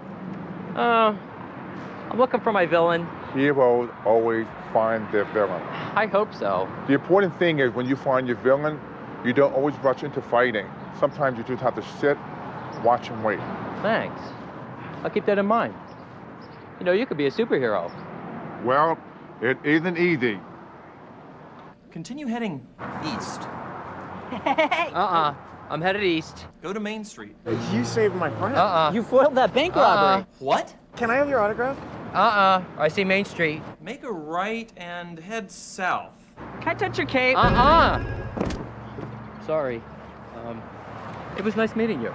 I'm looking for my villain. Heroes always find their villain. I hope so. The important thing is when you find your villain, you don't always rush into fighting. Sometimes you just have to sit, watch, and wait. Thanks. I'll keep that in mind. You know, you could be a superhero. Well, it isn't easy. Continue heading east. I'm headed east. Go to Main Street. You saved my friend. You foiled that bank robbery. What? Can I have your autograph? I see Main Street. Make a right and head south. Can I touch your cape? Sorry. It was nice meeting you.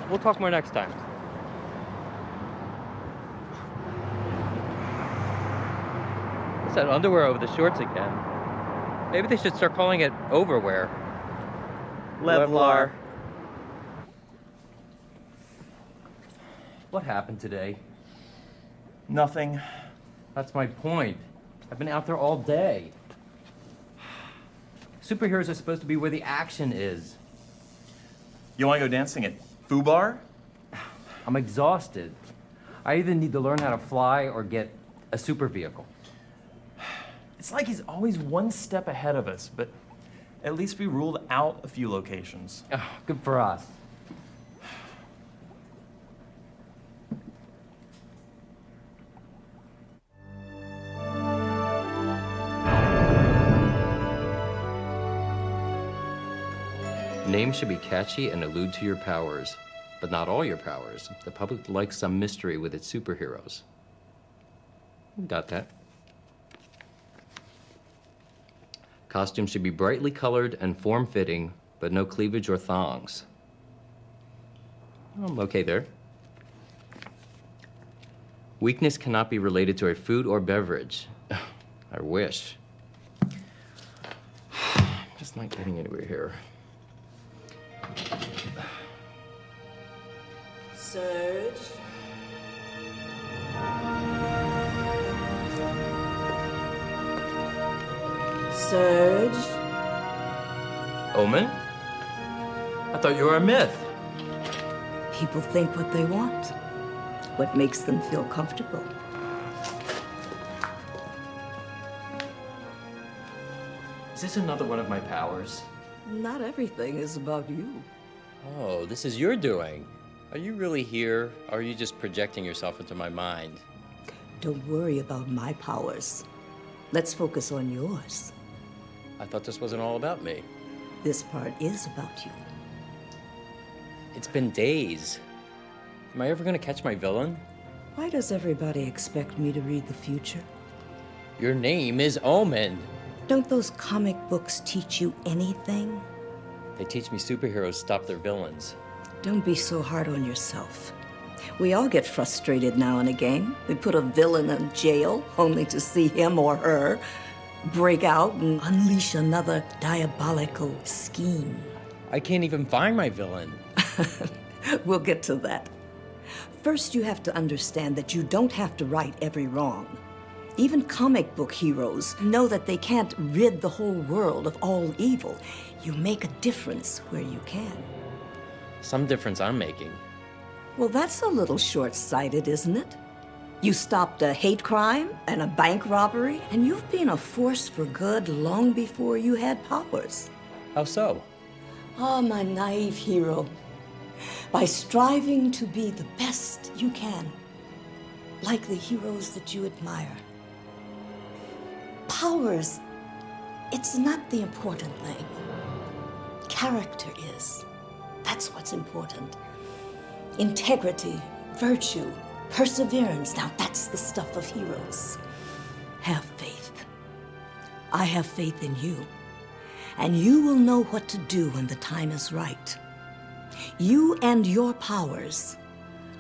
We'll talk more next time. It's that underwear over the shorts again. Maybe they should start calling it overwear. Levlar. What happened today? Nothing. That's my point. I've been out there all day. Superheroes are supposed to be where the action is. You want to go dancing at Foo Bar? I'm exhausted. I either need to learn how to fly or get a super vehicle. It's like he's always one step ahead of us, but at least we ruled out a few locations. Oh, good for us. Names should be catchy and allude to your powers, but not all your powers. The public likes some mystery with its superheroes. Got that. Costumes should be brightly colored and form-fitting, but no cleavage or thongs. I'm okay there. Weakness cannot be related to a food or beverage. I wish. Just not getting anywhere here. Surge. Surge. Omen? I thought you were a myth. People think what they want, what makes them feel comfortable. Is this another one of my powers? Not everything is about you. Oh, this is your doing. Are you really here, or are you just projecting yourself into my mind? Don't worry about my powers. Let's focus on yours. I thought this wasn't all about me. This part is about you. It's been days. Am I ever gonna catch my villain? Why does everybody expect me to read the future? Your name is Omen. Don't those comic books teach you anything? They teach me superheroes stop their villains. Don't be so hard on yourself. We all get frustrated now and again. We put a villain in jail only to see him or her break out and unleash another diabolical scheme. I can't even find my villain. We'll get to that. First, you have to understand that you don't have to right every wrong. Even comic book heroes know that they can't rid the whole world of all evil. You make a difference where you can. Some difference I'm making. Well, that's a little short-sighted, isn't it? You stopped a hate crime and a bank robbery, and you've been a force for good long before you had powers. How so? Ah, my naive hero. By striving to be the best you can, like the heroes that you admire. Powers, it's not the important thing. Character is. That's what's important. Integrity, virtue, perseverance. Now that's the stuff of heroes. Have faith. I have faith in you. And you will know what to do when the time is right. You and your powers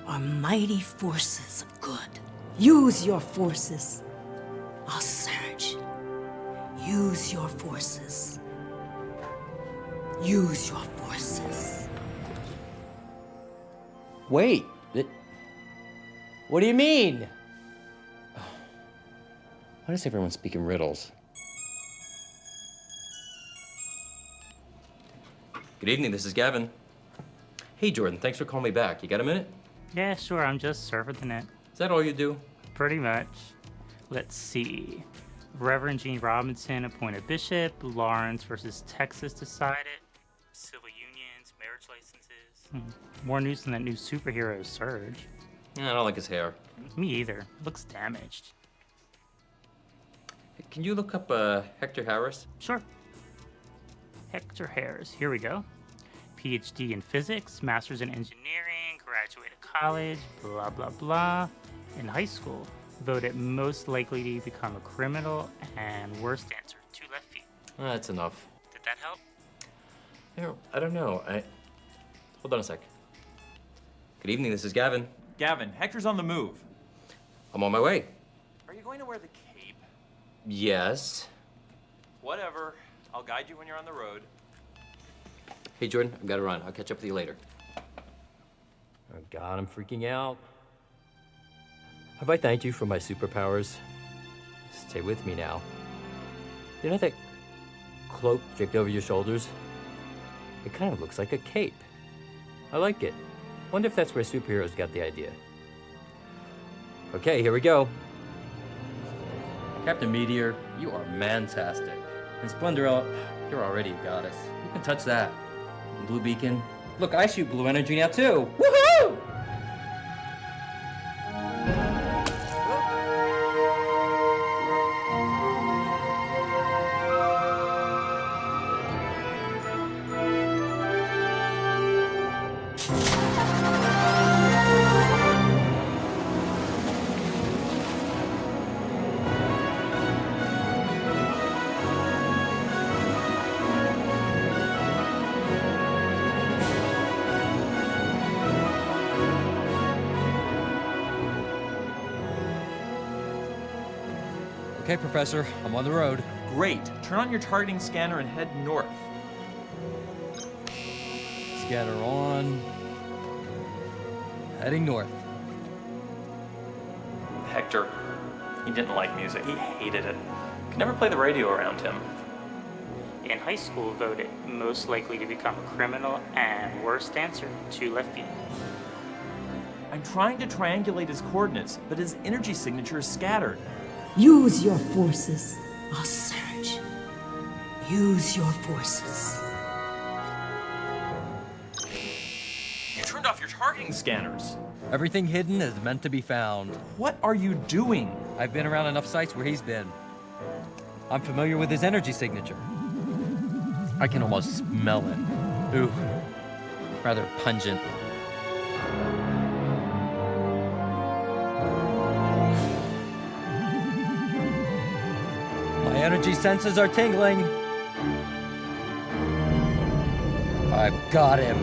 are mighty forces of good. Use your forces. I'll surge. Use your forces. Use your forces. Wait, what do you mean? Why does everyone speak in riddles? Good evening, this is Gavin. Hey, Jordan, thanks for calling me back. You got a minute? Yeah, sure, I'm just surfing it. Is that all you do? Pretty much. Let's see. Reverend Gene Robinson appointed bishop. Lawrence versus Texas decided. Civil unions, marriage licenses. More news than that new superhero Surge. I don't like his hair. Me either. Looks damaged. Can you look up Hector Harris? Sure. Hector Harris. Here we go. PhD in physics, master's in engineering, graduated college, blah, blah, blah. In high school, voted most likely to become a criminal and worst dancer, 2 left feet. That's enough. Did that help? I don't know. Hold on a sec. Good evening, this is Gavin. Gavin, Hector's on the move. I'm on my way. Are you going to wear the cape? Yes. Whatever. I'll guide you when you're on the road. Hey, Jordan, I've got to run. I'll catch up with you later. Oh, God, I'm freaking out. Have I thanked you for my superpowers? Stay with me now. You know that cloak draped over your shoulders. It kind of looks like a cape. I like it. Wonder if that's where superheroes got the idea. Okay, here we go. Captain Meteor, you are mantastic. And Splendor, you're already a goddess. You can touch that. And Blue Beacon, look, I shoot blue energy now too. Woohoo! Okay, Professor, I'm on the road. Great. Turn on your targeting scanner and head north. Scanner on. Heading north. Hector, he didn't like music. He hated it. Could never play the radio around him. In high school, voted most likely to become a criminal and worst dancer, 2 left feet. I'm trying to triangulate his coordinates, but his energy signature is scattered. Use your forces. I'll search. Use your forces. You turned off your targeting scanners. Everything hidden is meant to be found. What are you doing? I've been around enough sites where he's been. I'm familiar with his energy signature. I can almost smell it. Ooh, rather pungent. My energy senses are tingling. I've got him.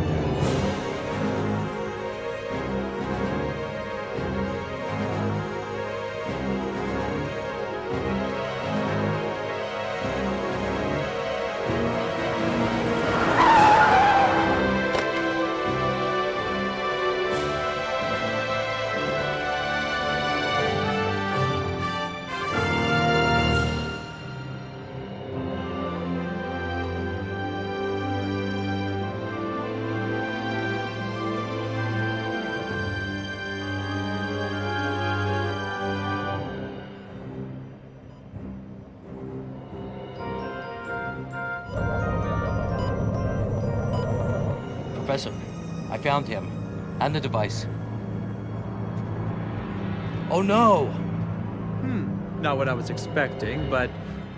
Professor, I found him. And the device. Oh no! Not what I was expecting, but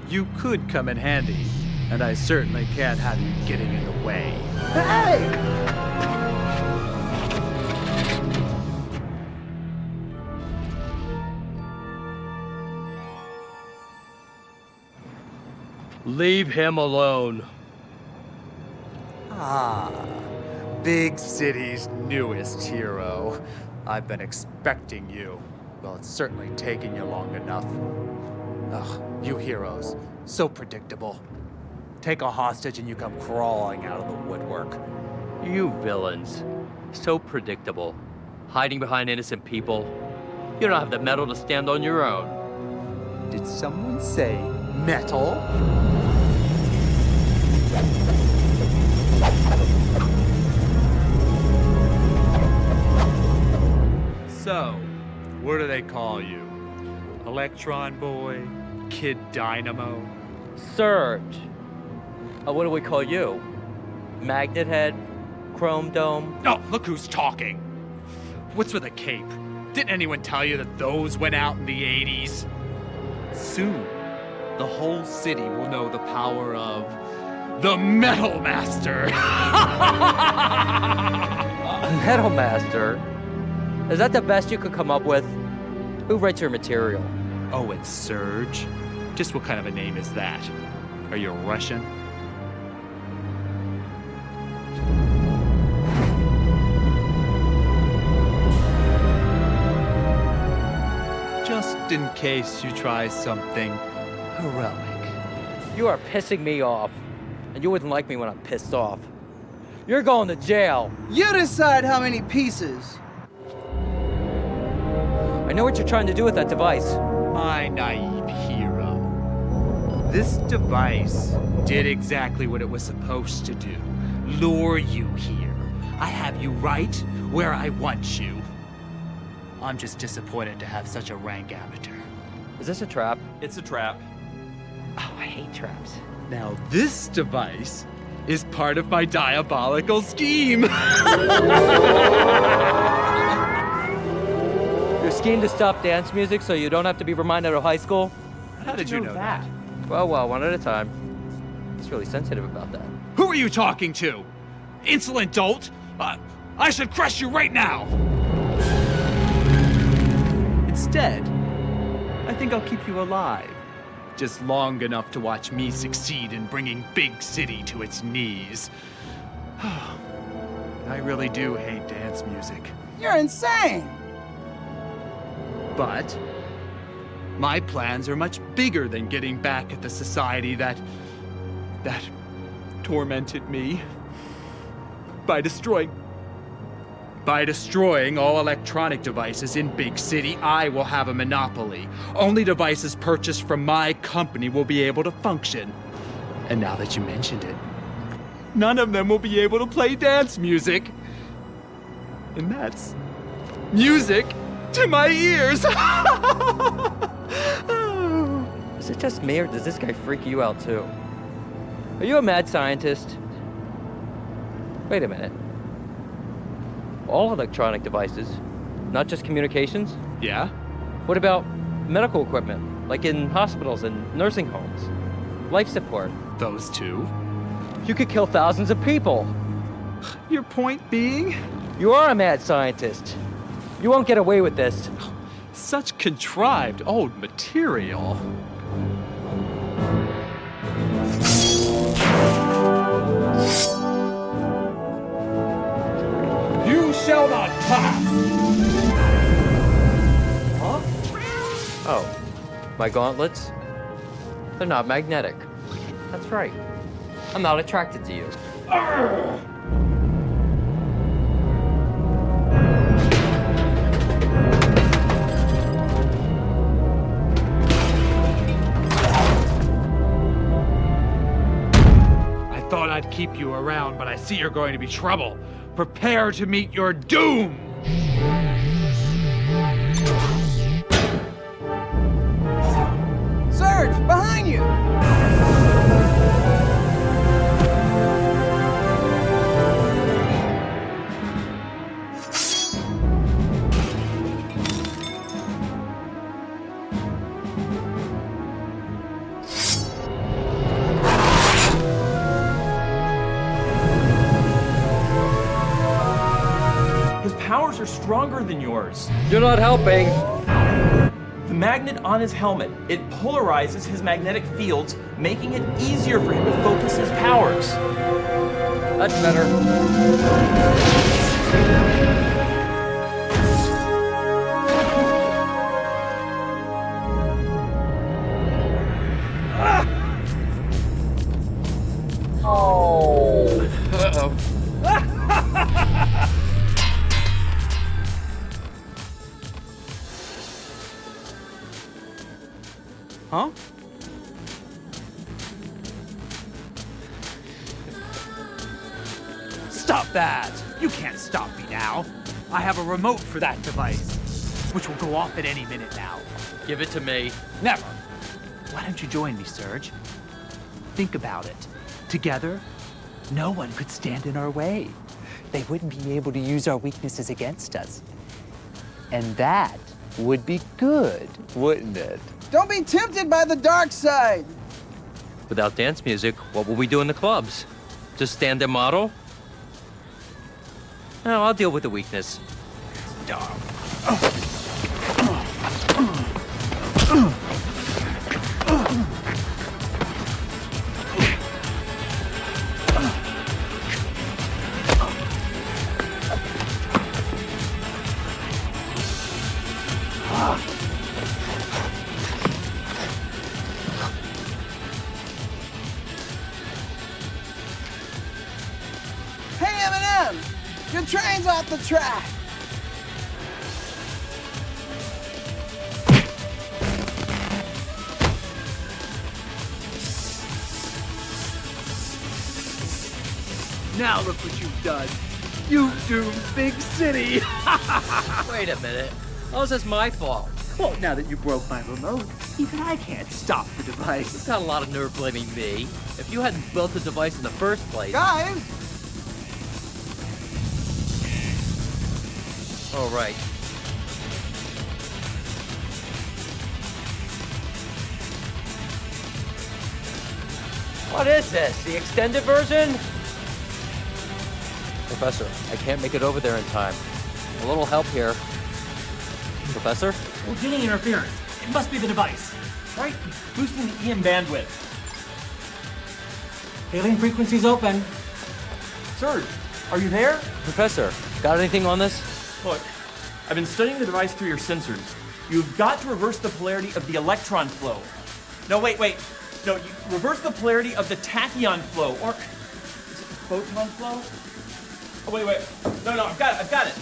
you could come in handy. And I certainly can't have you getting in the way. Hey! Leave him alone. Ah, Big City's newest hero. I've been expecting you. Well, it's certainly taken you long enough. Ugh, you heroes, so predictable. Take a hostage and you come crawling out of the woodwork. You villains. So predictable. Hiding behind innocent people. You don't have the mettle to stand on your own. Did someone say metal? So, what do they call you? Electron Boy? Kid Dynamo? Surge. What do we call you? Magnet Head? Chrome Dome? Oh, look who's talking. What's with a cape? Didn't anyone tell you that those went out in the 80s? Soon, the whole city will know the power of the Metal Master. Metal Master? Is that the best you could come up with? Who writes your material? Oh, and Surge? Just what kind of a name is that? Are you Russian? Just in case you try something heroic. You are pissing me off. And you wouldn't like me when I'm pissed off. You're going to jail. You decide how many pieces. I know what you're trying to do with that device. My naive hero. This device did exactly what it was supposed to do. Lure you here. I have you right where I want you. I'm just disappointed to have such a rank amateur. Is this a trap? It's a trap. Oh, I hate traps. Now this device is part of my diabolical scheme. Your scheme to stop dance music so you don't have to be reminded of high school? How did you know that? Well, one at a time. It's really sensitive about that. Who are you talking to? Insolent dolt? I should crush you right now! Instead, I think I'll keep you alive. Just long enough to watch me succeed in bringing Big City to its knees. I really do hate dance music. You're insane! But my plans are much bigger than getting back at the society that tormented me. By destroying all electronic devices in Big City, I will have a monopoly. Only devices purchased from my company will be able to function. And now that you mentioned it, none of them will be able to play dance music. And that's music to my ears. Is it just me, or does this guy freak you out too? Are you a mad scientist? Wait a minute. All electronic devices, not just communications? Yeah? What about medical equipment, like in hospitals and nursing homes? Life support? Those two? You could kill thousands of people. Your point being? You are a mad scientist. You won't get away with this. Such contrived old material. You shall not pass! Huh? Oh, my gauntlets? They're not magnetic. That's right. I'm not attracted to you. I thought I'd keep you around, but I see you're going to be trouble. Prepare to meet your doom! Surge, behind you! His powers are stronger than yours. You're not helping. The magnet on his helmet, it polarizes his magnetic fields, making it easier for him to focus his powers. That's better. Oh. Uh-oh. Huh? Stop that! You can't stop me now. I have a remote for that device, which will go off at any minute now. Give it to me. Never. Why don't you join me, Surge? Think about it. Together, no one could stand in our way. They wouldn't be able to use our weaknesses against us. And that would be good, wouldn't it? Don't be tempted by the dark side! Without dance music, what will we do in the clubs? Just stand there model? No, I'll deal with the weakness. Dumb. Hey, Eminem! Your train's off the track! Now look what you've done. You've doomed Big City. Wait a minute. How is this my fault? Well, now that you broke my remote, even I can't stop the device. You've got a lot of nerve blaming me. If you hadn't built the device in the first place... Guys! Oh, right. What is this? The extended version? Professor, I can't make it over there in time. A little help here. Professor? We're getting interference. It must be the device. Right, boosting the EM bandwidth. Hailing frequency's open. Serge, are you there? Professor, got anything on this? Look, I've been studying the device through your sensors. You've got to reverse the polarity of the electron flow. No, wait. No, you reverse the polarity of the tachyon flow, or is it the photon flow? Oh, wait. No, I've got it.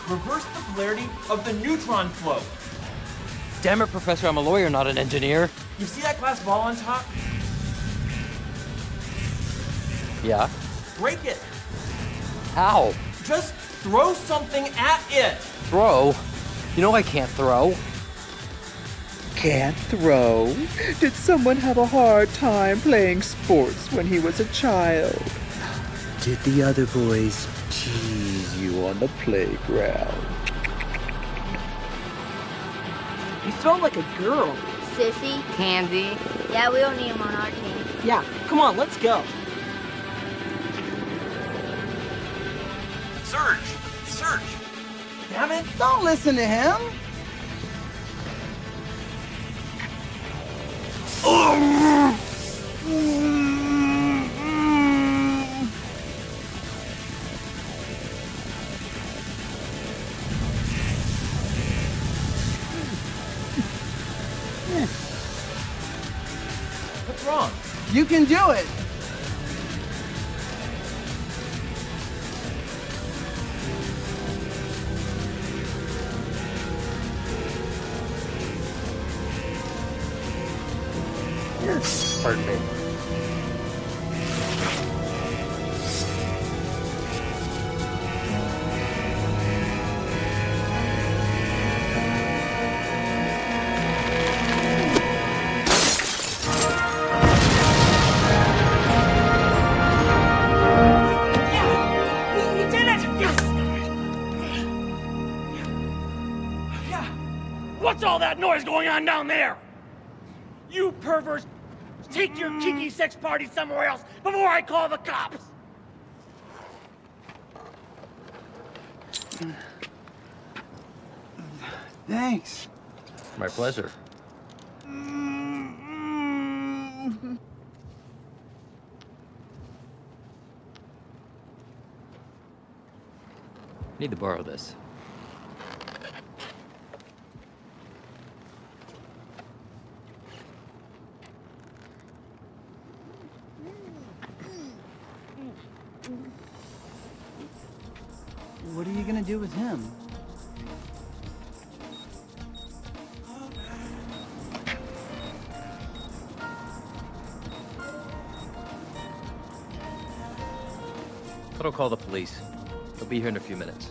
Reverse the polarity of the neutron flow. Damn it, Professor, I'm a lawyer, not an engineer. You see that glass ball on top? Yeah? Break it. How? Just throw something at it. Throw? You know I can't throw. Can't throw? Did someone have a hard time playing sports when he was a child? Did the other boys tease you on the playground? You throw like a girl. Sissy. Candy. Yeah, we don't need him on our team. Yeah, come on, let's go. Serge! Damn it! Don't listen to him. What's wrong? You can do it. Pardon me. What's all that noise going on down there? You perverts, take your kinky sex party somewhere else before I call the cops! Thanks. My pleasure. Need to borrow this. What are you gonna do with him? I'll call the police. They'll be here in a few minutes.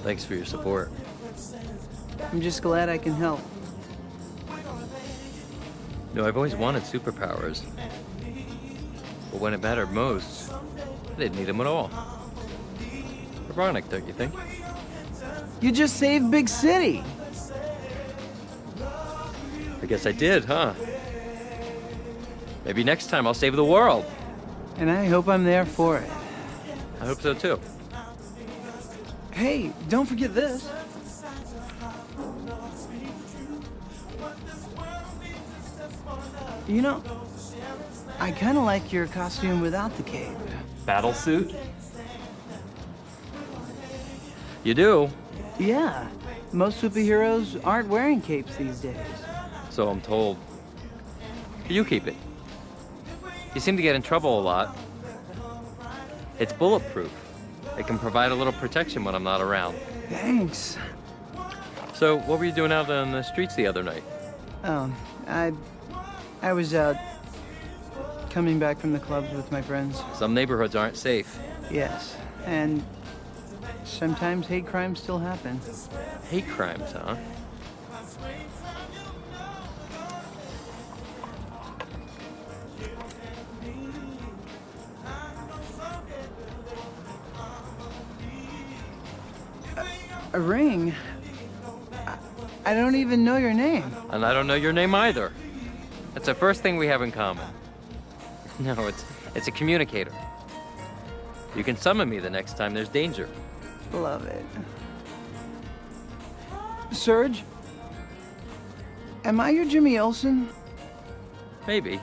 Thanks for your support. I'm just glad I can help. No, I've always wanted superpowers. But when it mattered most, I didn't need them at all. Ironic, don't you think? You just saved Big City. I guess I did, huh? Maybe next time I'll save the world. And I hope I'm there for it. I hope so too. Hey, don't forget this. You know, I kind of like your costume without the cape. Battle suit? You do? Yeah. Most superheroes aren't wearing capes these days. So I'm told. You keep it. You seem to get in trouble a lot. It's bulletproof. It can provide a little protection when I'm not around. Thanks. So, what were you doing out on the streets the other night? Oh, I was out coming back from the clubs with my friends. Some neighborhoods aren't safe. Yes, and sometimes hate crimes still happen. Hate crimes, huh? A ring? I don't even know your name. And I don't know your name either. That's the first thing we have in common. No, it's a communicator. You can summon me the next time there's danger. Love it. Serge? Am I your Jimmy Olsen? Maybe.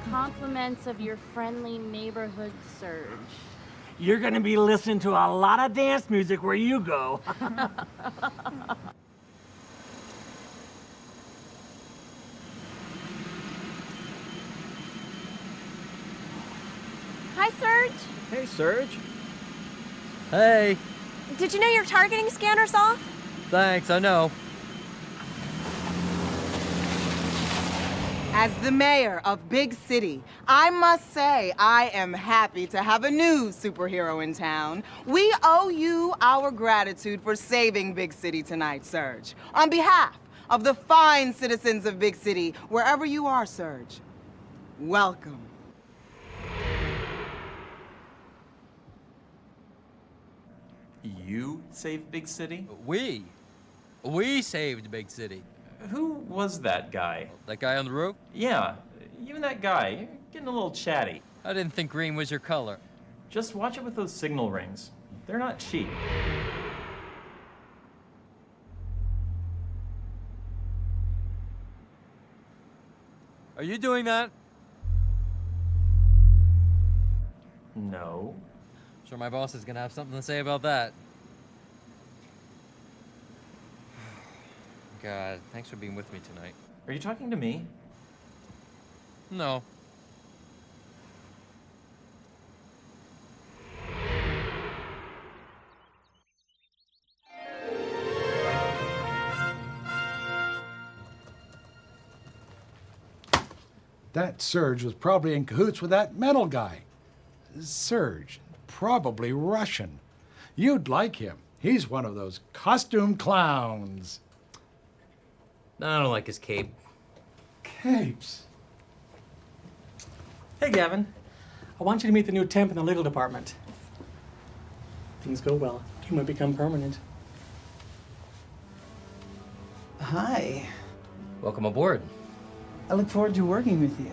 Compliments of your friendly neighborhood Serge. You're gonna be listening to a lot of dance music where you go. Hi, Serge. Hey, Serge. Hey. Did you know your targeting scanner's off? Thanks, I know. As the mayor of Big City, I must say I am happy to have a new superhero in town. We owe you our gratitude for saving Big City tonight, Serge. On behalf of the fine citizens of Big City, wherever you are, Serge, welcome. You saved Big City? We saved Big City. Who was that guy? That guy on the roof? Yeah, you and that guy. You're getting a little chatty. I didn't think green was your color. Just watch it with those signal rings. They're not cheap. Are you doing that? No. Sure my boss is gonna have something to say about that. God, thanks for being with me tonight. Are you talking to me? No. That Serge was probably in cahoots with that metal guy. Serge, probably Russian. You'd like him. He's one of those costume clowns. No, I don't like his cape. Capes. Hey, Gavin. I want you to meet the new temp in the legal department. Things go well. You might become permanent. Hi. Welcome aboard. I look forward to working with you.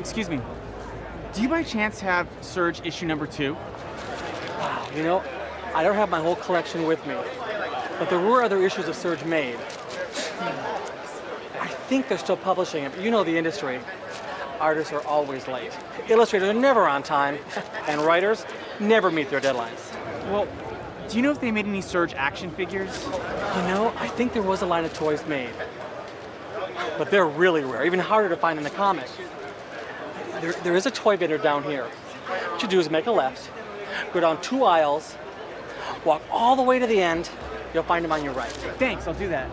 Excuse me. Do you by chance have Serge issue number 2? Wow, you know, I don't have my whole collection with me, but there were other issues of Serge made. I think they're still publishing it, but you know the industry. Artists are always late. Illustrators are never on time, and writers never meet their deadlines. Well, do you know if they made any Serge action figures? You know, I think there was a line of toys made, but they're really rare, even harder to find in the comics. There is a toy vendor down here. What you do is make a left, go down 2 aisles, walk all the way to the end, you'll find him on your right. Thanks, I'll do that.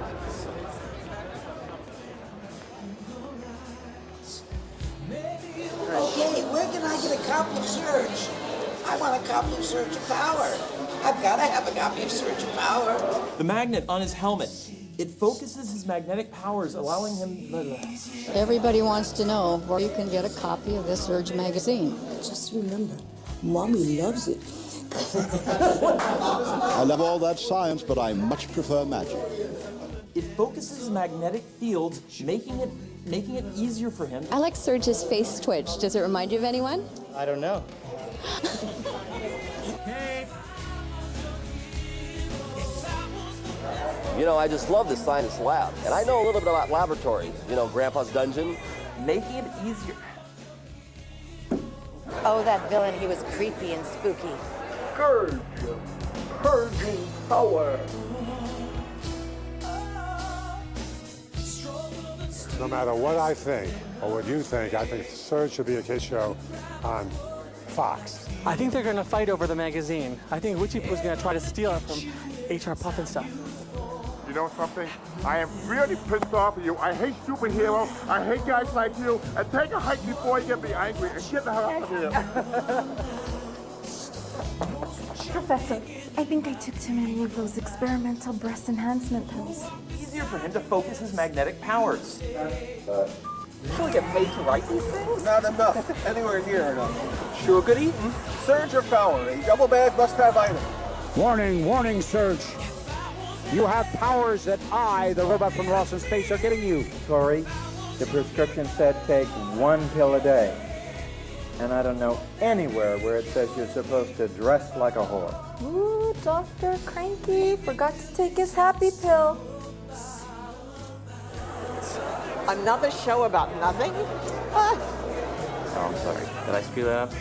Okay, where can I get a copy of Surge? I want a copy of Surge of Power. I've got to have a copy of Surge of Power. The magnet on his helmet. It focuses his magnetic powers, allowing him... Everybody wants to know where you can get a copy of this Surge magazine. Just remember, Mommy loves it, I love all that science, but I much prefer magic. It focuses magnetic fields, making it easier for him. I like Serge's face twitch. Does it remind you of anyone? I don't know. You know, I just love the science lab. And I know a little bit about laboratories. You know, Grandpa's dungeon. Making it easier. Oh, that villain, he was creepy and spooky. Scourge, purging power. No matter what I think or what you think, I think Surge should be a kid show on Fox. I think they're going to fight over the magazine. I think Witchy Poo's going to try to steal it from HR Puff and stuff. You know something? I am really pissed off at you. I hate superheroes. I hate guys like you. And take a hike before you get me angry and get the hell out of here. Professor, I think I took too many of those experimental breast enhancement pills. Easier for him to focus his magnetic powers. Will he get paid to write these things? Not enough. Anywhere near enough. Sure good eating. Surge or power. A double bag must-have item. Warning, warning, Surge. You have powers that I, the robot from Lost in Space, are getting you. Tori, the prescription said take 1 pill a day. And I don't know anywhere where it says you're supposed to dress like a whore. Ooh, Dr. Cranky forgot to take his happy pill. Another show about nothing? Oh, I'm sorry. Did I screw that up?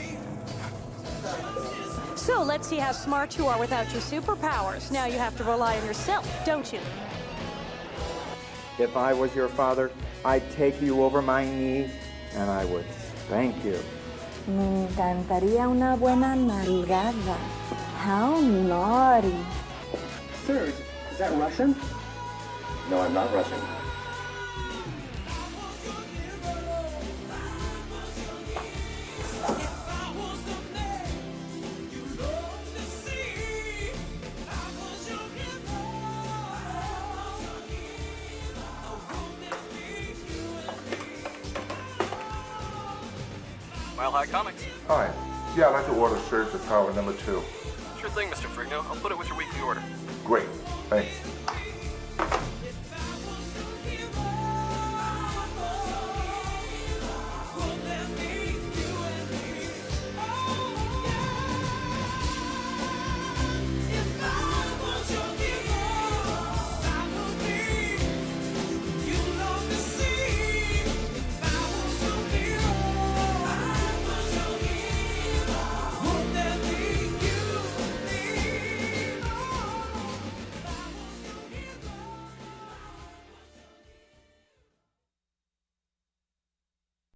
So let's see how smart you are without your superpowers. Now you have to rely on yourself, don't you? If I was your father, I'd take you over my knee and I would spank you. Me encantaría una buena nalgada. How naughty. Serge, is that Russian? No, I'm not Russian. Mile High Comics. Hi. Yeah, I'd like to order Surge of Power #2. Sure thing, Mr. Frigno. I'll put it with your weekly order. Great. Thanks.